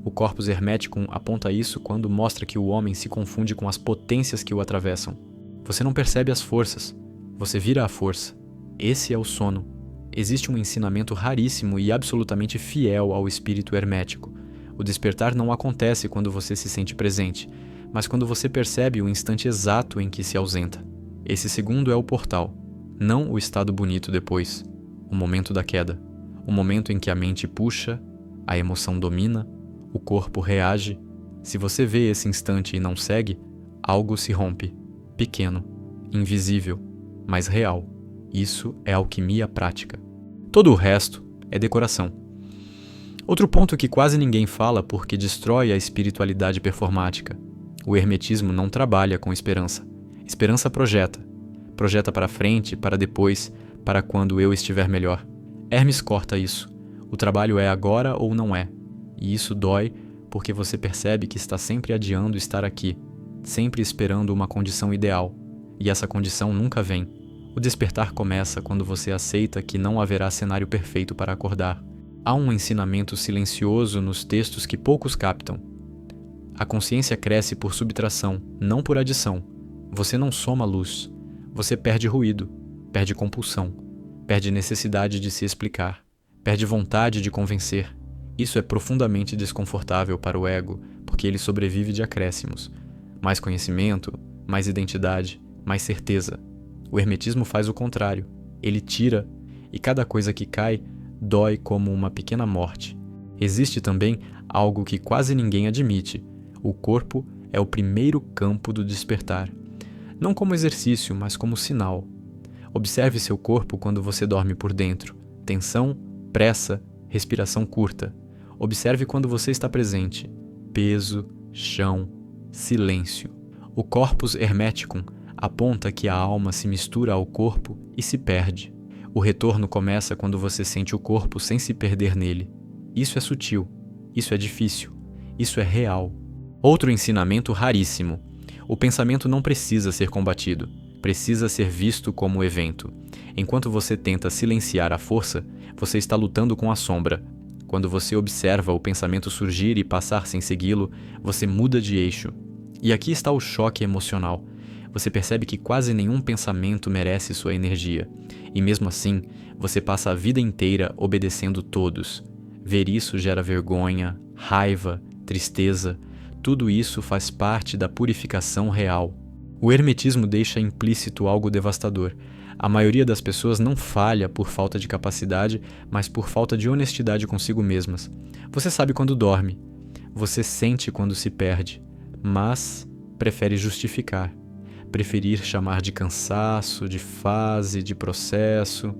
O Corpus Hermeticum aponta isso quando mostra que o homem se confunde com as potências que o atravessam. Você não percebe as forças, você vira a força. Esse é o sono. Existe um ensinamento raríssimo e absolutamente fiel ao espírito hermético. O despertar não acontece quando você se sente presente, mas quando você percebe o instante exato em que se ausenta. Esse segundo é o portal, não o estado bonito depois, o momento da queda, o momento em que a mente puxa, a emoção domina, o corpo reage. Se você vê esse instante e não segue, algo se rompe, pequeno, invisível, mas real. Isso é alquimia prática. Todo o resto é decoração. Outro ponto que quase ninguém fala porque destrói a espiritualidade performática. O hermetismo não trabalha com esperança. Esperança projeta. Projeta para frente, para depois, para quando eu estiver melhor. Hermes corta isso. O trabalho é agora ou não é. E isso dói porque você percebe que está sempre adiando estar aqui, sempre esperando uma condição ideal. E essa condição nunca vem. O despertar começa quando você aceita que não haverá cenário perfeito para acordar. Há um ensinamento silencioso nos textos que poucos captam. A consciência cresce por subtração, não por adição. Você não soma luz. Você perde ruído, perde compulsão, perde necessidade de se explicar, perde vontade de convencer. Isso é profundamente desconfortável para o ego, porque ele sobrevive de acréscimos. Mais conhecimento, mais identidade, mais certeza. O hermetismo faz o contrário. Ele tira, e cada coisa que cai dói como uma pequena morte. Existe também algo que quase ninguém admite. O corpo é o primeiro campo do despertar. Não como exercício, mas como sinal. Observe seu corpo quando você dorme por dentro. Tensão, pressa, respiração curta. Observe quando você está presente. Peso, chão, silêncio. O Corpus Hermeticum aponta que a alma se mistura ao corpo e se perde. O retorno começa quando você sente o corpo sem se perder nele. Isso é sutil, isso é difícil, isso é real. Outro ensinamento raríssimo. O pensamento não precisa ser combatido, precisa ser visto como evento. Enquanto você tenta silenciar a força, você está lutando com a sombra. Quando você observa o pensamento surgir e passar sem segui-lo, você muda de eixo. E aqui está o choque emocional. Você percebe que quase nenhum pensamento merece sua energia. E mesmo assim, você passa a vida inteira obedecendo todos. Ver isso gera vergonha, raiva, tristeza. Tudo isso faz parte da purificação real. O hermetismo deixa implícito algo devastador. A maioria das pessoas não falha por falta de capacidade, mas por falta de honestidade consigo mesmas. Você sabe quando dorme. Você sente quando se perde, mas prefere justificar. Preferir chamar de cansaço, de fase, de processo.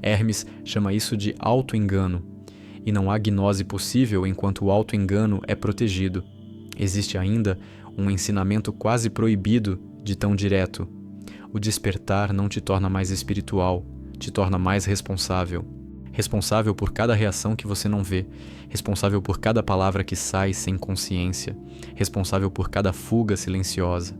Hermes chama isso de auto-engano. E não há gnose possível enquanto o auto-engano é protegido. Existe ainda um ensinamento quase proibido de tão direto. O despertar não te torna mais espiritual, te torna mais responsável. Responsável por cada reação que você não vê, responsável por cada palavra que sai sem consciência, responsável por cada fuga silenciosa.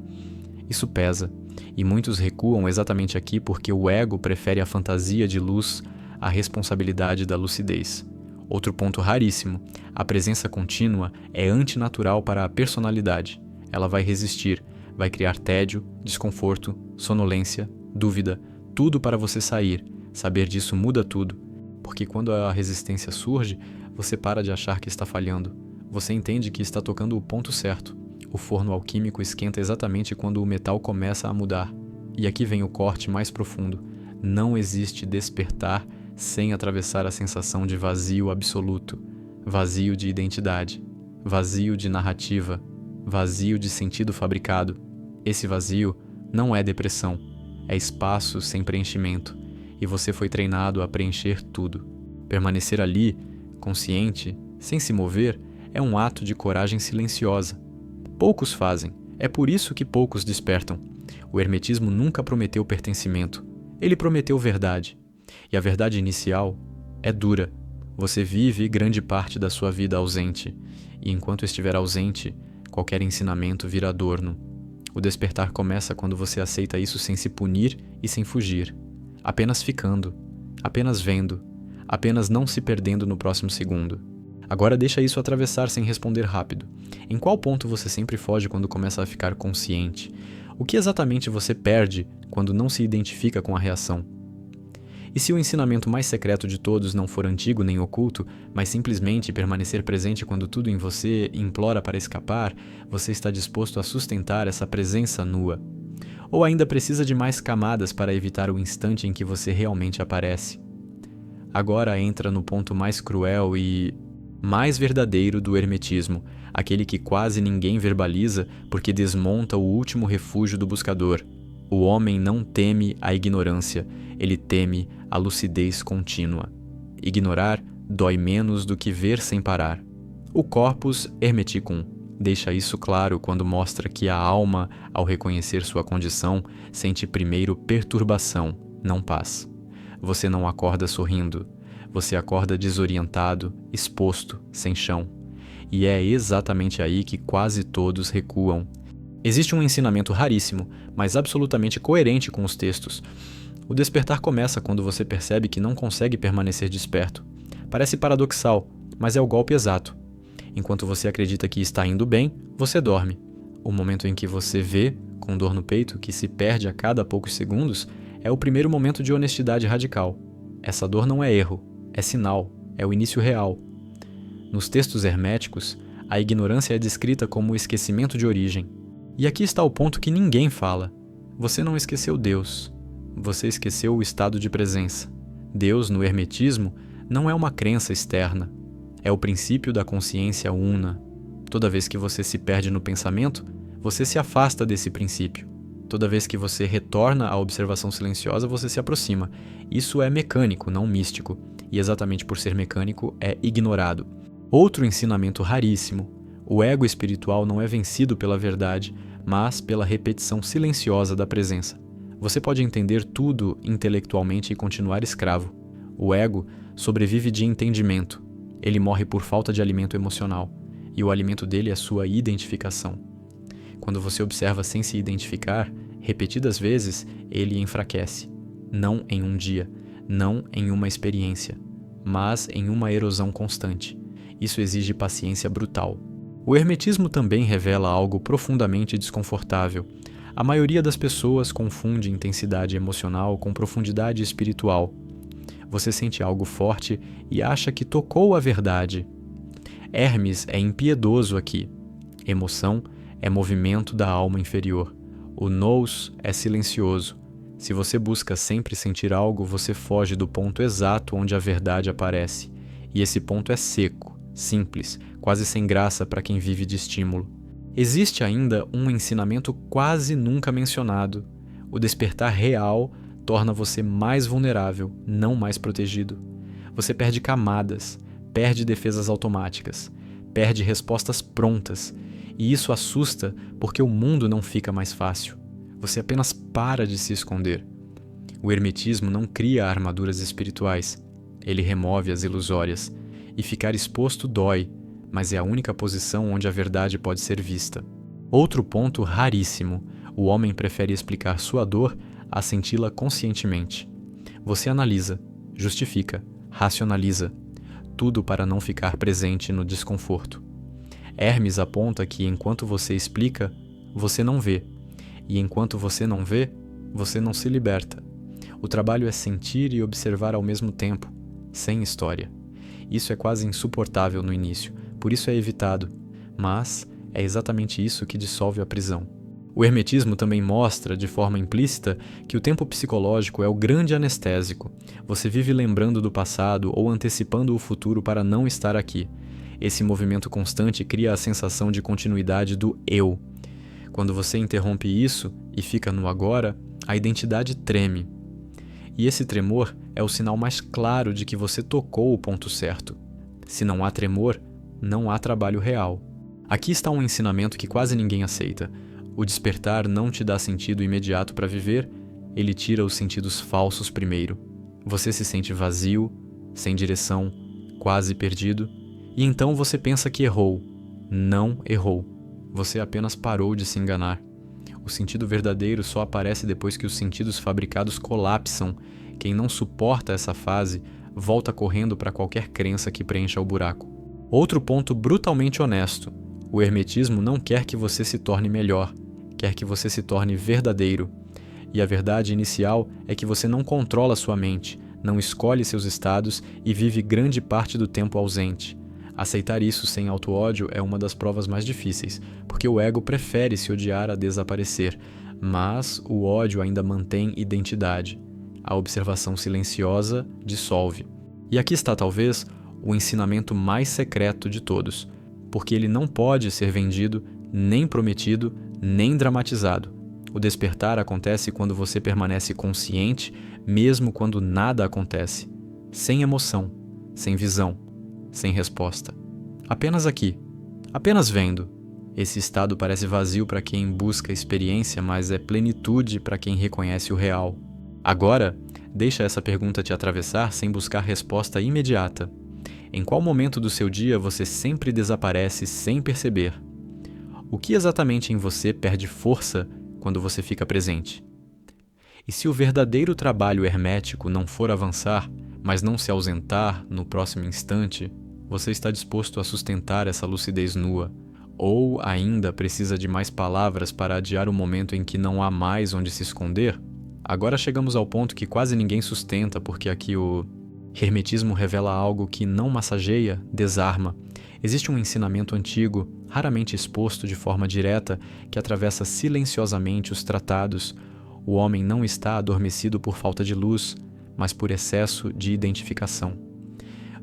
Isso pesa, e muitos recuam exatamente aqui porque o ego prefere a fantasia de luz à responsabilidade da lucidez. Outro ponto raríssimo, a presença contínua é antinatural para a personalidade. Ela vai resistir, vai criar tédio, desconforto, sonolência, dúvida, tudo para você sair. Saber disso muda tudo, porque quando a resistência surge, você para de achar que está falhando. Você entende que está tocando o ponto certo. O forno alquímico esquenta exatamente quando o metal começa a mudar. E aqui vem o corte mais profundo. Não existe despertar sem atravessar a sensação de vazio absoluto, vazio de identidade, vazio de narrativa, vazio de sentido fabricado. Esse vazio não é depressão, é espaço sem preenchimento, e você foi treinado a preencher tudo. Permanecer ali, consciente, sem se mover, é um ato de coragem silenciosa. Poucos fazem, é por isso que poucos despertam. O hermetismo nunca prometeu pertencimento, ele prometeu verdade. E a verdade inicial é dura. Você vive grande parte da sua vida ausente, e enquanto estiver ausente, qualquer ensinamento vira adorno. O despertar começa quando você aceita isso sem se punir e sem fugir, apenas ficando, apenas vendo, apenas não se perdendo no próximo segundo. Agora deixa isso atravessar sem responder rápido. Em qual ponto você sempre foge quando começa a ficar consciente? O que exatamente você perde quando não se identifica com a reação? E se o ensinamento mais secreto de todos não for antigo nem oculto, mas simplesmente permanecer presente quando tudo em você implora para escapar, você está disposto a sustentar essa presença nua? Ou ainda precisa de mais camadas para evitar o instante em que você realmente aparece? Agora entra no ponto mais cruel e mais verdadeiro do hermetismo, aquele que quase ninguém verbaliza porque desmonta o último refúgio do buscador. O homem não teme a ignorância, ele teme a lucidez contínua. Ignorar dói menos do que ver sem parar. O Corpus Hermeticum deixa isso claro quando mostra que a alma, ao reconhecer sua condição, sente primeiro perturbação, não paz. Você não acorda sorrindo, você acorda desorientado, exposto, sem chão. E é exatamente aí que quase todos recuam. Existe um ensinamento raríssimo, mas absolutamente coerente com os textos. O despertar começa quando você percebe que não consegue permanecer desperto. Parece paradoxal, mas é o golpe exato. Enquanto você acredita que está indo bem, você dorme. O momento em que você vê, com dor no peito, que se perde a cada poucos segundos, é o primeiro momento de honestidade radical. Essa dor não é erro, é sinal, é o início real. Nos textos herméticos, a ignorância é descrita como o esquecimento de origem. E aqui está o ponto que ninguém fala. Você não esqueceu Deus. Você esqueceu o estado de presença. Deus, no hermetismo, não é uma crença externa. É o princípio da consciência una. Toda vez que você se perde no pensamento, você se afasta desse princípio. Toda vez que você retorna à observação silenciosa, você se aproxima. Isso é mecânico, não místico. E exatamente por ser mecânico, é ignorado. Outro ensinamento raríssimo. O ego espiritual não é vencido pela verdade, mas pela repetição silenciosa da presença. Você pode entender tudo intelectualmente e continuar escravo. O ego sobrevive de entendimento. Ele morre por falta de alimento emocional, e o alimento dele é sua identificação. Quando você observa sem se identificar, repetidas vezes, ele enfraquece. Não em um dia, não em uma experiência, mas em uma erosão constante. Isso exige paciência brutal. O hermetismo também revela algo profundamente desconfortável. A maioria das pessoas confunde intensidade emocional com profundidade espiritual. Você sente algo forte e acha que tocou a verdade. Hermes é impiedoso aqui. Emoção é movimento da alma inferior. O nous é silencioso. Se você busca sempre sentir algo, você foge do ponto exato onde a verdade aparece. E esse ponto é seco, simples, quase sem graça para quem vive de estímulo. Existe ainda um ensinamento quase nunca mencionado. O despertar real torna você mais vulnerável, não mais protegido. Você perde camadas, perde defesas automáticas, perde respostas prontas. E isso assusta porque o mundo não fica mais fácil. Você apenas para de se esconder. O hermetismo não cria armaduras espirituais. Ele remove as ilusórias. E ficar exposto dói, mas é a única posição onde a verdade pode ser vista. Outro ponto raríssimo: o homem prefere explicar sua dor a senti-la conscientemente. Você analisa, justifica, racionaliza, tudo para não ficar presente no desconforto. Hermes aponta que enquanto você explica, você não vê. E enquanto você não vê, você não se liberta. O trabalho é sentir e observar ao mesmo tempo, sem história. Isso é quase insuportável no início, por isso é evitado. Mas é exatamente isso que dissolve a prisão. O hermetismo também mostra, de forma implícita, que o tempo psicológico é o grande anestésico. Você vive lembrando do passado ou antecipando o futuro para não estar aqui. Esse movimento constante cria a sensação de continuidade do eu. Quando você interrompe isso e fica no agora, a identidade treme. E esse tremor é o sinal mais claro de que você tocou o ponto certo. Se não há tremor, não há trabalho real. Aqui está um ensinamento que quase ninguém aceita. O despertar não te dá sentido imediato para viver, ele tira os sentidos falsos primeiro. Você se sente vazio, sem direção, quase perdido, e então você pensa que errou. Não errou. Você apenas parou de se enganar. O sentido verdadeiro só aparece depois que os sentidos fabricados colapsam. Quem não suporta essa fase volta correndo para qualquer crença que preencha o buraco. Outro ponto brutalmente honesto: o hermetismo não quer que você se torne melhor, quer que você se torne verdadeiro. E a verdade inicial é que você não controla sua mente, não escolhe seus estados e vive grande parte do tempo ausente. Aceitar isso sem auto-ódio é uma das provas mais difíceis, porque o ego prefere se odiar a desaparecer, mas o ódio ainda mantém identidade. A observação silenciosa dissolve. E aqui está talvez o ensinamento mais secreto de todos, porque ele não pode ser vendido, nem prometido, nem dramatizado. O despertar acontece quando você permanece consciente, mesmo quando nada acontece, sem emoção, sem visão, sem resposta. Apenas aqui, apenas vendo. Esse estado parece vazio para quem busca experiência, mas é plenitude para quem reconhece o real. Agora, deixa essa pergunta te atravessar sem buscar resposta imediata. Em qual momento do seu dia você sempre desaparece sem perceber? O que exatamente em você perde força quando você fica presente? E se o verdadeiro trabalho hermético não for avançar, mas não se ausentar no próximo instante, você está disposto a sustentar essa lucidez nua? Ou ainda precisa de mais palavras para adiar o momento em que não há mais onde se esconder? Agora chegamos ao ponto que quase ninguém sustenta, porque aqui o hermetismo revela algo que não massageia, desarma. Existe um ensinamento antigo, raramente exposto de forma direta, que atravessa silenciosamente os tratados. O homem não está adormecido por falta de luz, mas por excesso de identificação.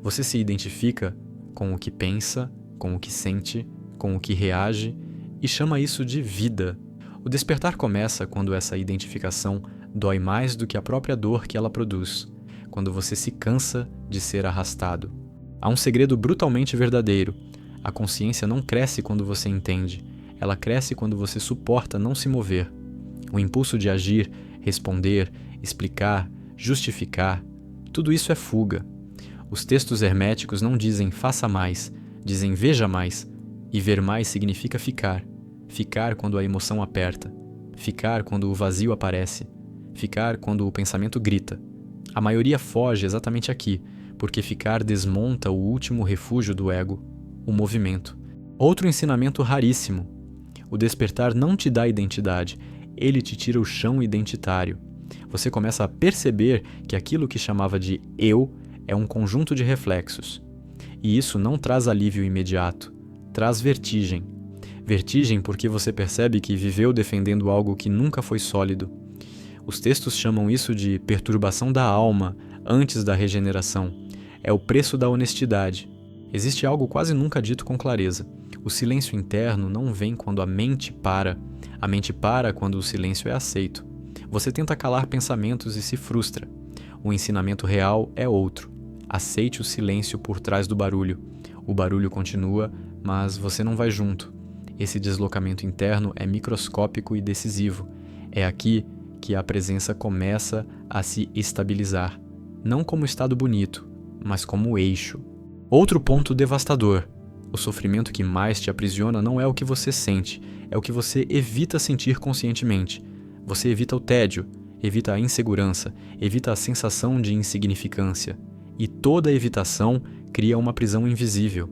Você se identifica com o que pensa, com o que sente, com o que reage e chama isso de vida. O despertar começa quando essa identificação dói mais do que a própria dor que ela produz, quando você se cansa de ser arrastado. Há um segredo brutalmente verdadeiro. A consciência não cresce quando você entende, ela cresce quando você suporta não se mover. O impulso de agir, responder, explicar, justificar, tudo isso é fuga. Os textos herméticos não dizem faça mais, dizem veja mais, e ver mais significa ficar. Ficar quando a emoção aperta, ficar quando o vazio aparece, ficar quando o pensamento grita. A maioria foge exatamente aqui, porque ficar desmonta o último refúgio do ego, o movimento. Outro ensinamento raríssimo: o despertar não te dá identidade, ele te tira o chão identitário. Você começa a perceber que aquilo que chamava de eu é um conjunto de reflexos. E isso não traz alívio imediato, traz vertigem. Vertigem porque você percebe que viveu defendendo algo que nunca foi sólido. Os textos chamam isso de perturbação da alma antes da regeneração. É o preço da honestidade. Existe algo quase nunca dito com clareza. O silêncio interno não vem quando a mente para. A mente para quando o silêncio é aceito. Você tenta calar pensamentos e se frustra. O ensinamento real é outro. Aceite o silêncio por trás do barulho. O barulho continua, mas você não vai junto. Esse deslocamento interno é microscópico e decisivo. É aqui que a presença começa a se estabilizar, não como estado bonito, mas como eixo. Outro ponto devastador. O sofrimento que mais te aprisiona não é o que você sente, é o que você evita sentir conscientemente. Você evita o tédio, evita a insegurança, evita a sensação de insignificância. E toda evitação cria uma prisão invisível.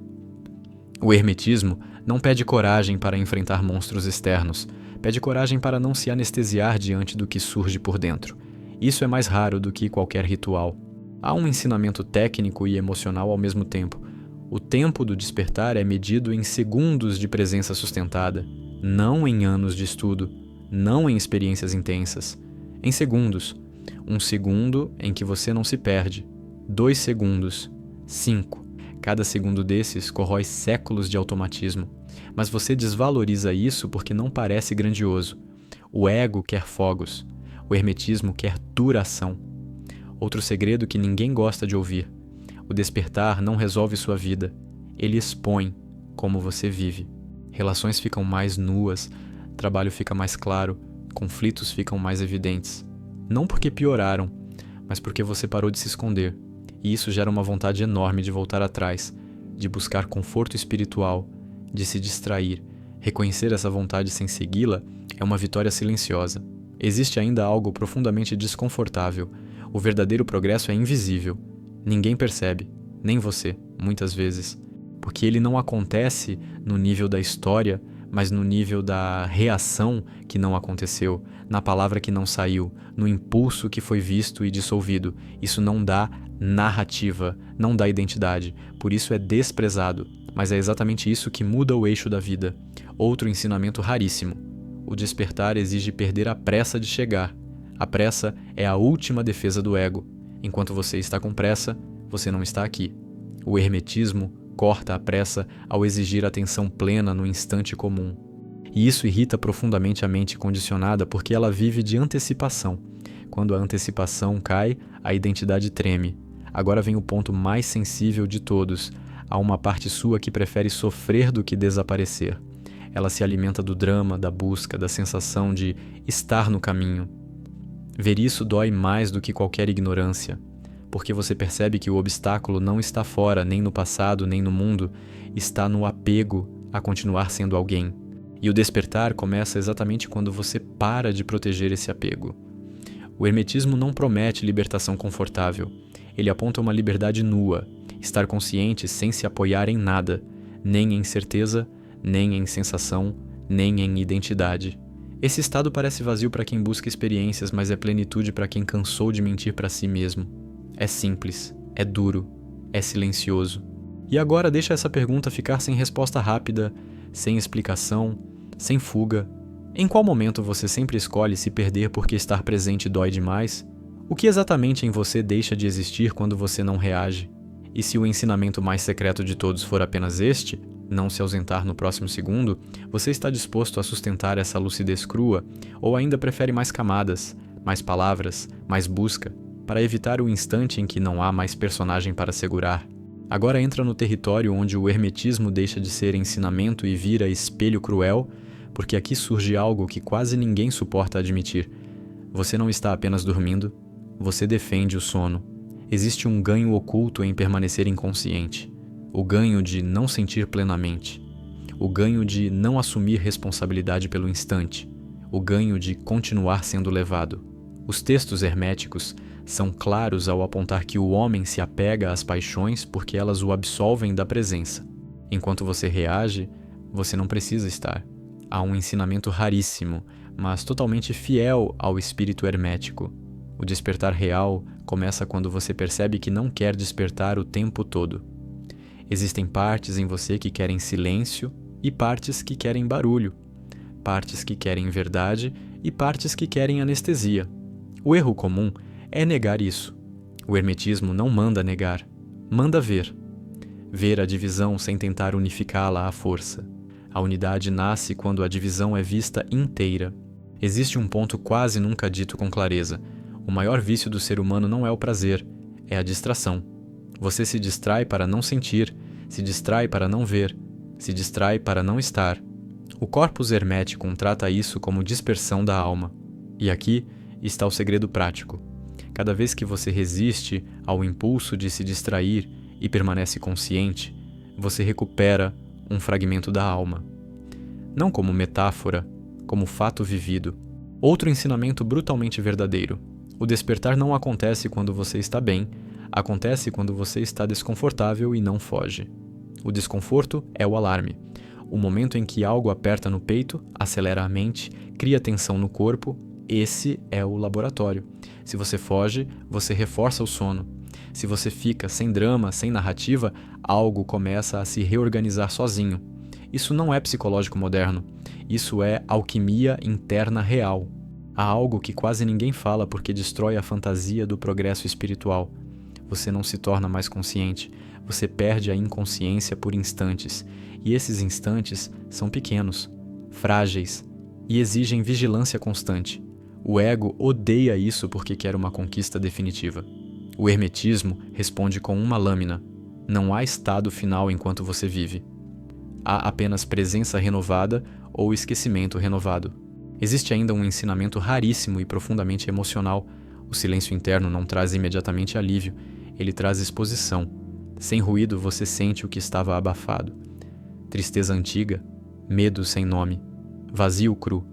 O hermetismo não pede coragem para enfrentar monstros externos, pede coragem para não se anestesiar diante do que surge por dentro. Isso é mais raro do que qualquer ritual. Há um ensinamento técnico e emocional ao mesmo tempo. O tempo do despertar é medido em segundos de presença sustentada, não em anos de estudo, não em experiências intensas. Em segundos. 1 segundo em que você não se perde. 2 segundos. 5. Cada segundo desses corrói séculos de automatismo. Mas você desvaloriza isso porque não parece grandioso. O ego quer fogos. O hermetismo quer duração. Outro segredo que ninguém gosta de ouvir. O despertar não resolve sua vida. Ele expõe como você vive. Relações ficam mais nuas, trabalho fica mais claro, conflitos ficam mais evidentes. Não porque pioraram, mas porque você parou de se esconder. E isso gera uma vontade enorme de voltar atrás, de buscar conforto espiritual, de se distrair. Reconhecer essa vontade sem segui-la é uma vitória silenciosa. Existe ainda algo profundamente desconfortável. O verdadeiro progresso é invisível. Ninguém percebe, nem você, muitas vezes. Porque ele não acontece no nível da história, mas no nível da reação que não aconteceu, na palavra que não saiu, no impulso que foi visto e dissolvido. Isso não dá narrativa, não dá identidade, por isso é desprezado, mas é exatamente isso que muda o eixo da vida. Outro ensinamento raríssimo. O despertar exige perder a pressa de chegar. A pressa é a última defesa do ego. Enquanto você está com pressa, você não está aqui. O hermetismo corta a pressa ao exigir atenção plena no instante comum. E isso irrita profundamente a mente condicionada porque ela vive de antecipação. Quando a antecipação cai, a identidade treme. Agora vem o ponto mais sensível de todos. Há uma parte sua que prefere sofrer do que desaparecer. Ela se alimenta do drama, da busca, da sensação de estar no caminho. Ver isso dói mais do que qualquer ignorância, porque você percebe que o obstáculo não está fora, nem no passado, nem no mundo, está no apego a continuar sendo alguém. E o despertar começa exatamente quando você para de proteger esse apego. O hermetismo não promete libertação confortável. Ele aponta uma liberdade nua, estar consciente sem se apoiar em nada, nem em certeza, nem em sensação, nem em identidade. Esse estado parece vazio para quem busca experiências, mas é plenitude para quem cansou de mentir para si mesmo. É simples, é duro, é silencioso. E agora deixa essa pergunta ficar sem resposta rápida, sem explicação, sem fuga. Em qual momento você sempre escolhe se perder porque estar presente dói demais? O que exatamente em você deixa de existir quando você não reage? E se o ensinamento mais secreto de todos for apenas este, não se ausentar no próximo segundo, você está disposto a sustentar essa lucidez crua ou ainda prefere mais camadas, mais palavras, mais busca, para evitar o instante em que não há mais personagem para segurar? Agora entra no território onde o hermetismo deixa de ser ensinamento e vira espelho cruel, porque aqui surge algo que quase ninguém suporta admitir. Você não está apenas dormindo, você defende o sono. Existe um ganho oculto em permanecer inconsciente. O ganho de não sentir plenamente. O ganho de não assumir responsabilidade pelo instante. O ganho de continuar sendo levado. Os textos herméticos são claros ao apontar que o homem se apega às paixões porque elas o absolvem da presença. Enquanto você reage, você não precisa estar. Há um ensinamento raríssimo, mas totalmente fiel ao espírito hermético. O despertar real começa quando você percebe que não quer despertar o tempo todo. Existem partes em você que querem silêncio e partes que querem barulho, partes que querem verdade e partes que querem anestesia. O erro comum é negar isso. O hermetismo não manda negar, manda ver. Ver a divisão sem tentar unificá-la à força. A unidade nasce quando a divisão é vista inteira. Existe um ponto quase nunca dito com clareza. O maior vício do ser humano não é o prazer, é a distração. Você se distrai para não sentir, se distrai para não ver, se distrai para não estar. O corpus hermeticum trata isso como dispersão da alma. E aqui está o segredo prático. Cada vez que você resiste ao impulso de se distrair e permanece consciente, você recupera um fragmento da alma. Não como metáfora, como fato vivido. Outro ensinamento brutalmente verdadeiro. O despertar não acontece quando você está bem, acontece quando você está desconfortável e não foge. O desconforto é o alarme. O momento em que algo aperta no peito, acelera a mente, cria tensão no corpo, esse é o laboratório. Se você foge, você reforça o sono. Se você fica sem drama, sem narrativa, algo começa a se reorganizar sozinho. Isso não é psicológico moderno. Isso é alquimia interna real. Há algo que quase ninguém fala porque destrói a fantasia do progresso espiritual. Você não se torna mais consciente. Você perde a inconsciência por instantes. E esses instantes são pequenos, frágeis e exigem vigilância constante. O ego odeia isso porque quer uma conquista definitiva. O hermetismo responde com uma lâmina. Não há estado final enquanto você vive. Há apenas presença renovada ou esquecimento renovado. Existe ainda um ensinamento raríssimo e profundamente emocional. O silêncio interno não traz imediatamente alívio, ele traz exposição. Sem ruído você sente o que estava abafado. Tristeza antiga, medo sem nome, vazio cru.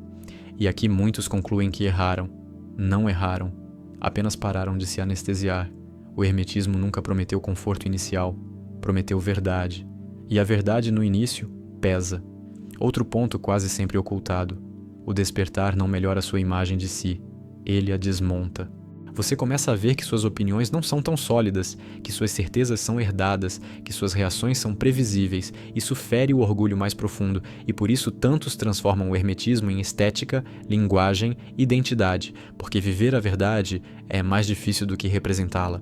E aqui muitos concluem que erraram. Não erraram, apenas pararam de se anestesiar. O hermetismo nunca prometeu conforto inicial, prometeu verdade. E a verdade no início pesa. Outro ponto quase sempre ocultado. O despertar não melhora sua imagem de si, ele a desmonta. Você começa a ver que suas opiniões não são tão sólidas, que suas certezas são herdadas, que suas reações são previsíveis. Isso fere o orgulho mais profundo e por isso tantos transformam o hermetismo em estética, linguagem e identidade, porque viver a verdade é mais difícil do que representá-la.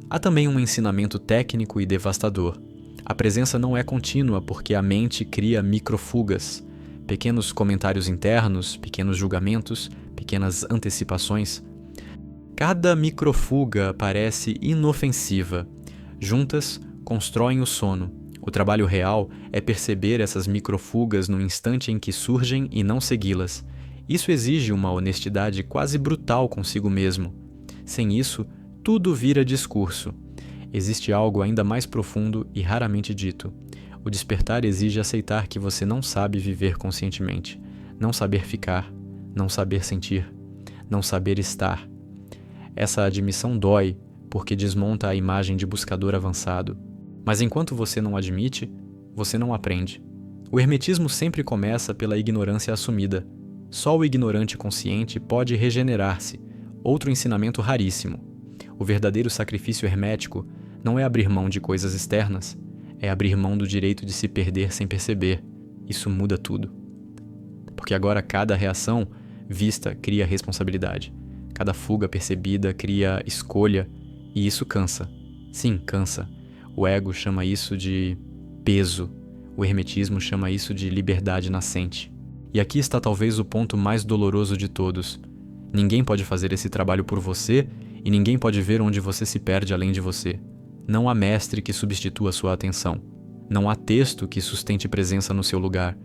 Há também um ensinamento técnico e devastador. A presença não é contínua porque a mente cria microfugas, pequenos comentários internos, pequenos julgamentos, pequenas antecipações. Cada microfuga parece inofensiva. Juntas, constroem o sono. O trabalho real é perceber essas microfugas no instante em que surgem e não segui-las. Isso exige uma honestidade quase brutal consigo mesmo. Sem isso, tudo vira discurso. Existe algo ainda mais profundo e raramente dito. O despertar exige aceitar que você não sabe viver conscientemente, não saber ficar, não saber sentir, não saber estar. Essa admissão dói, porque desmonta a imagem de buscador avançado. Mas enquanto você não admite, você não aprende. O hermetismo sempre começa pela ignorância assumida. Só o ignorante consciente pode regenerar-se, outro ensinamento raríssimo. O verdadeiro sacrifício hermético não é abrir mão de coisas externas, é abrir mão do direito de se perder sem perceber. Isso muda tudo. Porque agora cada reação vista cria responsabilidade. Cada fuga percebida cria escolha, e isso cansa. Sim, cansa. O ego chama isso de peso. O hermetismo chama isso de liberdade nascente. E aqui está talvez o ponto mais doloroso de todos. Ninguém pode fazer esse trabalho por você e ninguém pode ver onde você se perde além de você. Não há mestre que substitua sua atenção. Não há texto que sustente presença no seu lugar.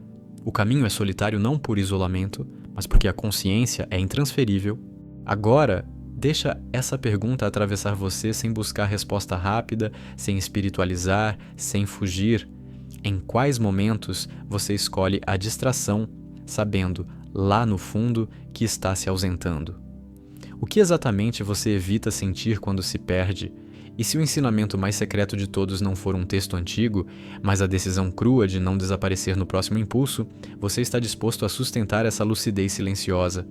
O caminho é solitário não por isolamento, mas porque a consciência é intransferível. Agora, deixa essa pergunta atravessar você sem buscar resposta rápida, sem espiritualizar, sem fugir. Em quais momentos você escolhe a distração, sabendo, lá no fundo, que está se ausentando? O que exatamente você evita sentir quando se perde? E se o ensinamento mais secreto de todos não for um texto antigo, mas a decisão crua de não desaparecer no próximo impulso, você está disposto a sustentar essa lucidez silenciosa?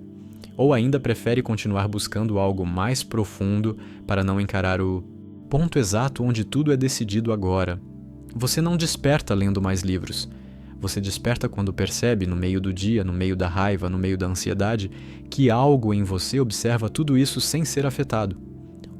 Ou ainda prefere continuar buscando algo mais profundo para não encarar o ponto exato onde tudo é decidido agora? Você não desperta lendo mais livros. Você desperta quando percebe, no meio do dia, no meio da raiva, no meio da ansiedade, que algo em você observa tudo isso sem ser afetado.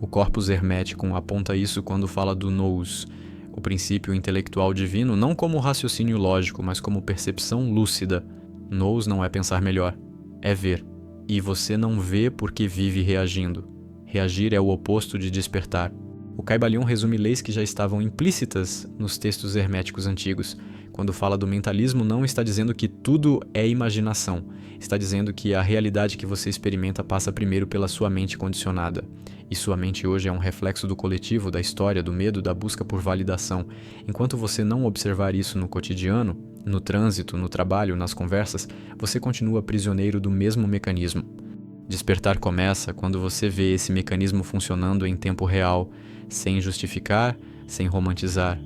O corpus hermeticum aponta isso quando fala do nous, o princípio intelectual divino, não como raciocínio lógico, mas como percepção lúcida. Nous não é pensar melhor, é ver. E você não vê porque vive reagindo. Reagir é o oposto de despertar. O Kybalion resume leis que já estavam implícitas nos textos herméticos antigos. Quando fala do mentalismo, não está dizendo que tudo é imaginação. Está dizendo que a realidade que você experimenta passa primeiro pela sua mente condicionada. E sua mente hoje é um reflexo do coletivo, da história, do medo, da busca por validação. Enquanto você não observar isso no cotidiano, no trânsito, no trabalho, nas conversas, você continua prisioneiro do mesmo mecanismo. Despertar começa quando você vê esse mecanismo funcionando em tempo real, sem justificar, sem romantizar.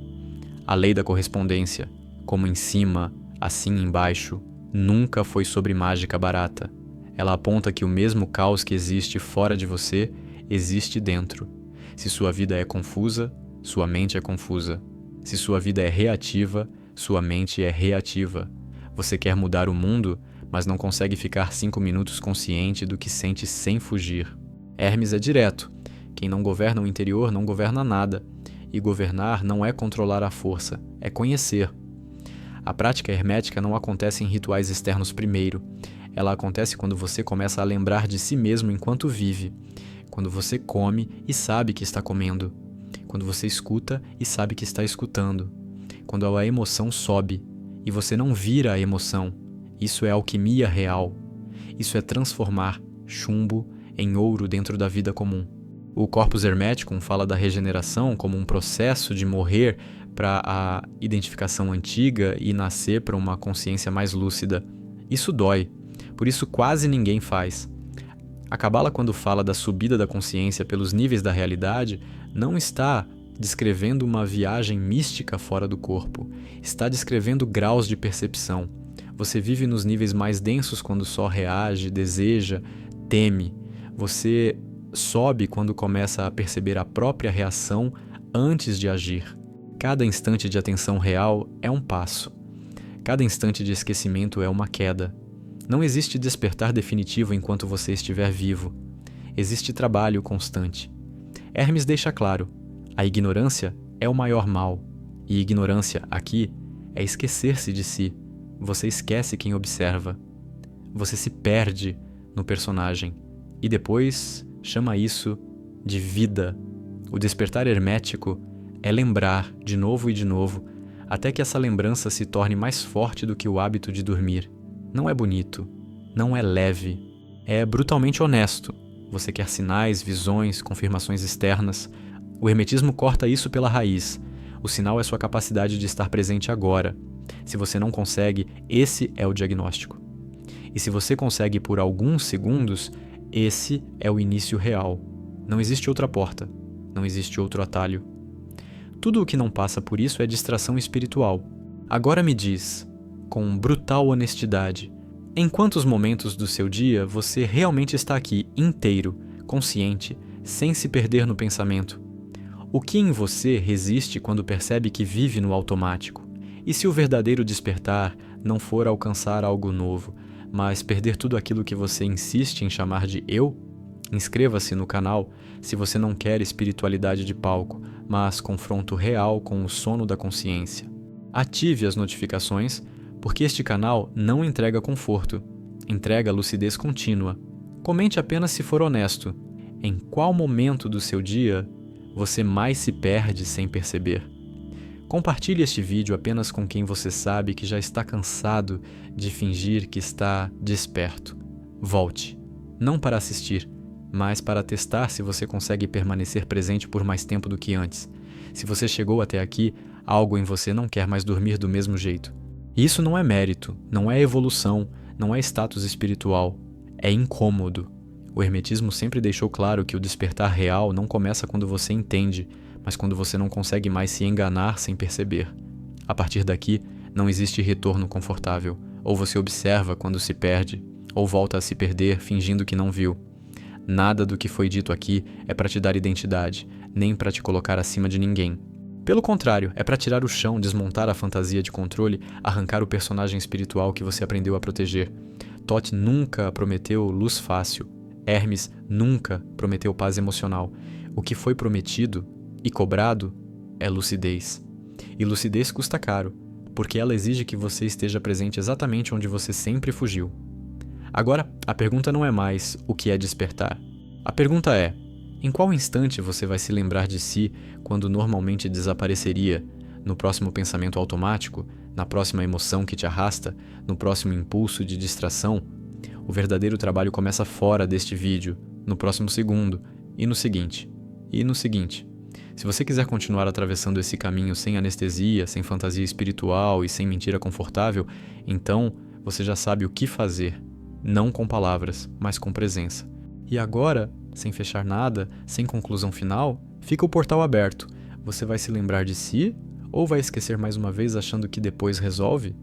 A lei da correspondência, como em cima, assim embaixo, nunca foi sobre mágica barata. Ela aponta que o mesmo caos que existe fora de você existe dentro. Se sua vida é confusa, sua mente é confusa. Se sua vida é reativa, sua mente é reativa. Você quer mudar o mundo, mas não consegue ficar 5 minutos consciente do que sente sem fugir. Hermes é direto. Quem não governa o interior não governa nada. E governar não é controlar a força, é conhecer. A prática hermética não acontece em rituais externos primeiro. Ela acontece quando você começa a lembrar de si mesmo enquanto vive. Quando você come e sabe que está comendo. Quando você escuta e sabe que está escutando. Quando a emoção sobe e você não vira a emoção. Isso é alquimia real. Isso é transformar chumbo em ouro dentro da vida comum. O Corpus Hermeticum fala da regeneração como um processo de morrer para a identificação antiga e nascer para uma consciência mais lúcida. Isso dói, por isso quase ninguém faz. A Cabala, quando fala da subida da consciência pelos níveis da realidade, não está descrevendo uma viagem mística fora do corpo, está descrevendo graus de percepção. Você vive nos níveis mais densos quando só reage, deseja, teme. Você sobe quando começa a perceber a própria reação antes de agir. Cada instante de atenção real é um passo. Cada instante de esquecimento é uma queda. Não existe despertar definitivo enquanto você estiver vivo. Existe trabalho constante. Hermes deixa claro, a ignorância é o maior mal. E ignorância, aqui, é esquecer-se de si. Você esquece quem observa. Você se perde no personagem. E depois chama isso de vida. O despertar hermético é lembrar de novo e de novo, até que essa lembrança se torne mais forte do que o hábito de dormir. Não é bonito, não é leve, é brutalmente honesto. Você quer sinais, visões, confirmações externas. O hermetismo corta isso pela raiz. O sinal é sua capacidade de estar presente agora. Se você não consegue, esse é o diagnóstico. E se você consegue por alguns segundos, esse é o início real. Não existe outra porta. Não existe outro atalho. Tudo o que não passa por isso é distração espiritual. Agora me diz, com brutal honestidade, em quantos momentos do seu dia você realmente está aqui inteiro, consciente, sem se perder no pensamento? O que em você resiste quando percebe que vive no automático? E se o verdadeiro despertar não for alcançar algo novo, mas perder tudo aquilo que você insiste em chamar de eu? Inscreva-se no canal se você não quer espiritualidade de palco, mas confronto real com o sono da consciência. Ative as notificações, porque este canal não entrega conforto, entrega lucidez contínua. Comente apenas se for honesto. Em qual momento do seu dia você mais se perde sem perceber? Compartilhe este vídeo apenas com quem você sabe que já está cansado de fingir que está desperto. Volte, não para assistir, mas para testar se você consegue permanecer presente por mais tempo do que antes. Se você chegou até aqui, algo em você não quer mais dormir do mesmo jeito. Isso não é mérito, não é evolução, não é status espiritual, é incômodo. O hermetismo sempre deixou claro que o despertar real não começa quando você entende, mas quando você não consegue mais se enganar sem perceber. A partir daqui, não existe retorno confortável. Ou você observa quando se perde, ou volta a se perder fingindo que não viu. Nada do que foi dito aqui é para te dar identidade, nem para te colocar acima de ninguém. Pelo contrário, é para tirar o chão, desmontar a fantasia de controle, arrancar o personagem espiritual que você aprendeu a proteger. Thoth nunca prometeu luz fácil. Hermes nunca prometeu paz emocional. O que foi prometido e cobrado é lucidez. E lucidez custa caro, porque ela exige que você esteja presente exatamente onde você sempre fugiu. Agora, a pergunta não é mais o que é despertar. A pergunta é: em qual instante você vai se lembrar de si quando normalmente desapareceria? No próximo pensamento automático? Na próxima emoção que te arrasta? No próximo impulso de distração? O verdadeiro trabalho começa fora deste vídeo, no próximo segundo, e no seguinte, e no seguinte. Se você quiser continuar atravessando esse caminho sem anestesia, sem fantasia espiritual e sem mentira confortável, então você já sabe o que fazer, não com palavras, mas com presença. E agora, sem fechar nada, sem conclusão final, fica o portal aberto. Você vai se lembrar de si ou vai esquecer mais uma vez achando que depois resolve?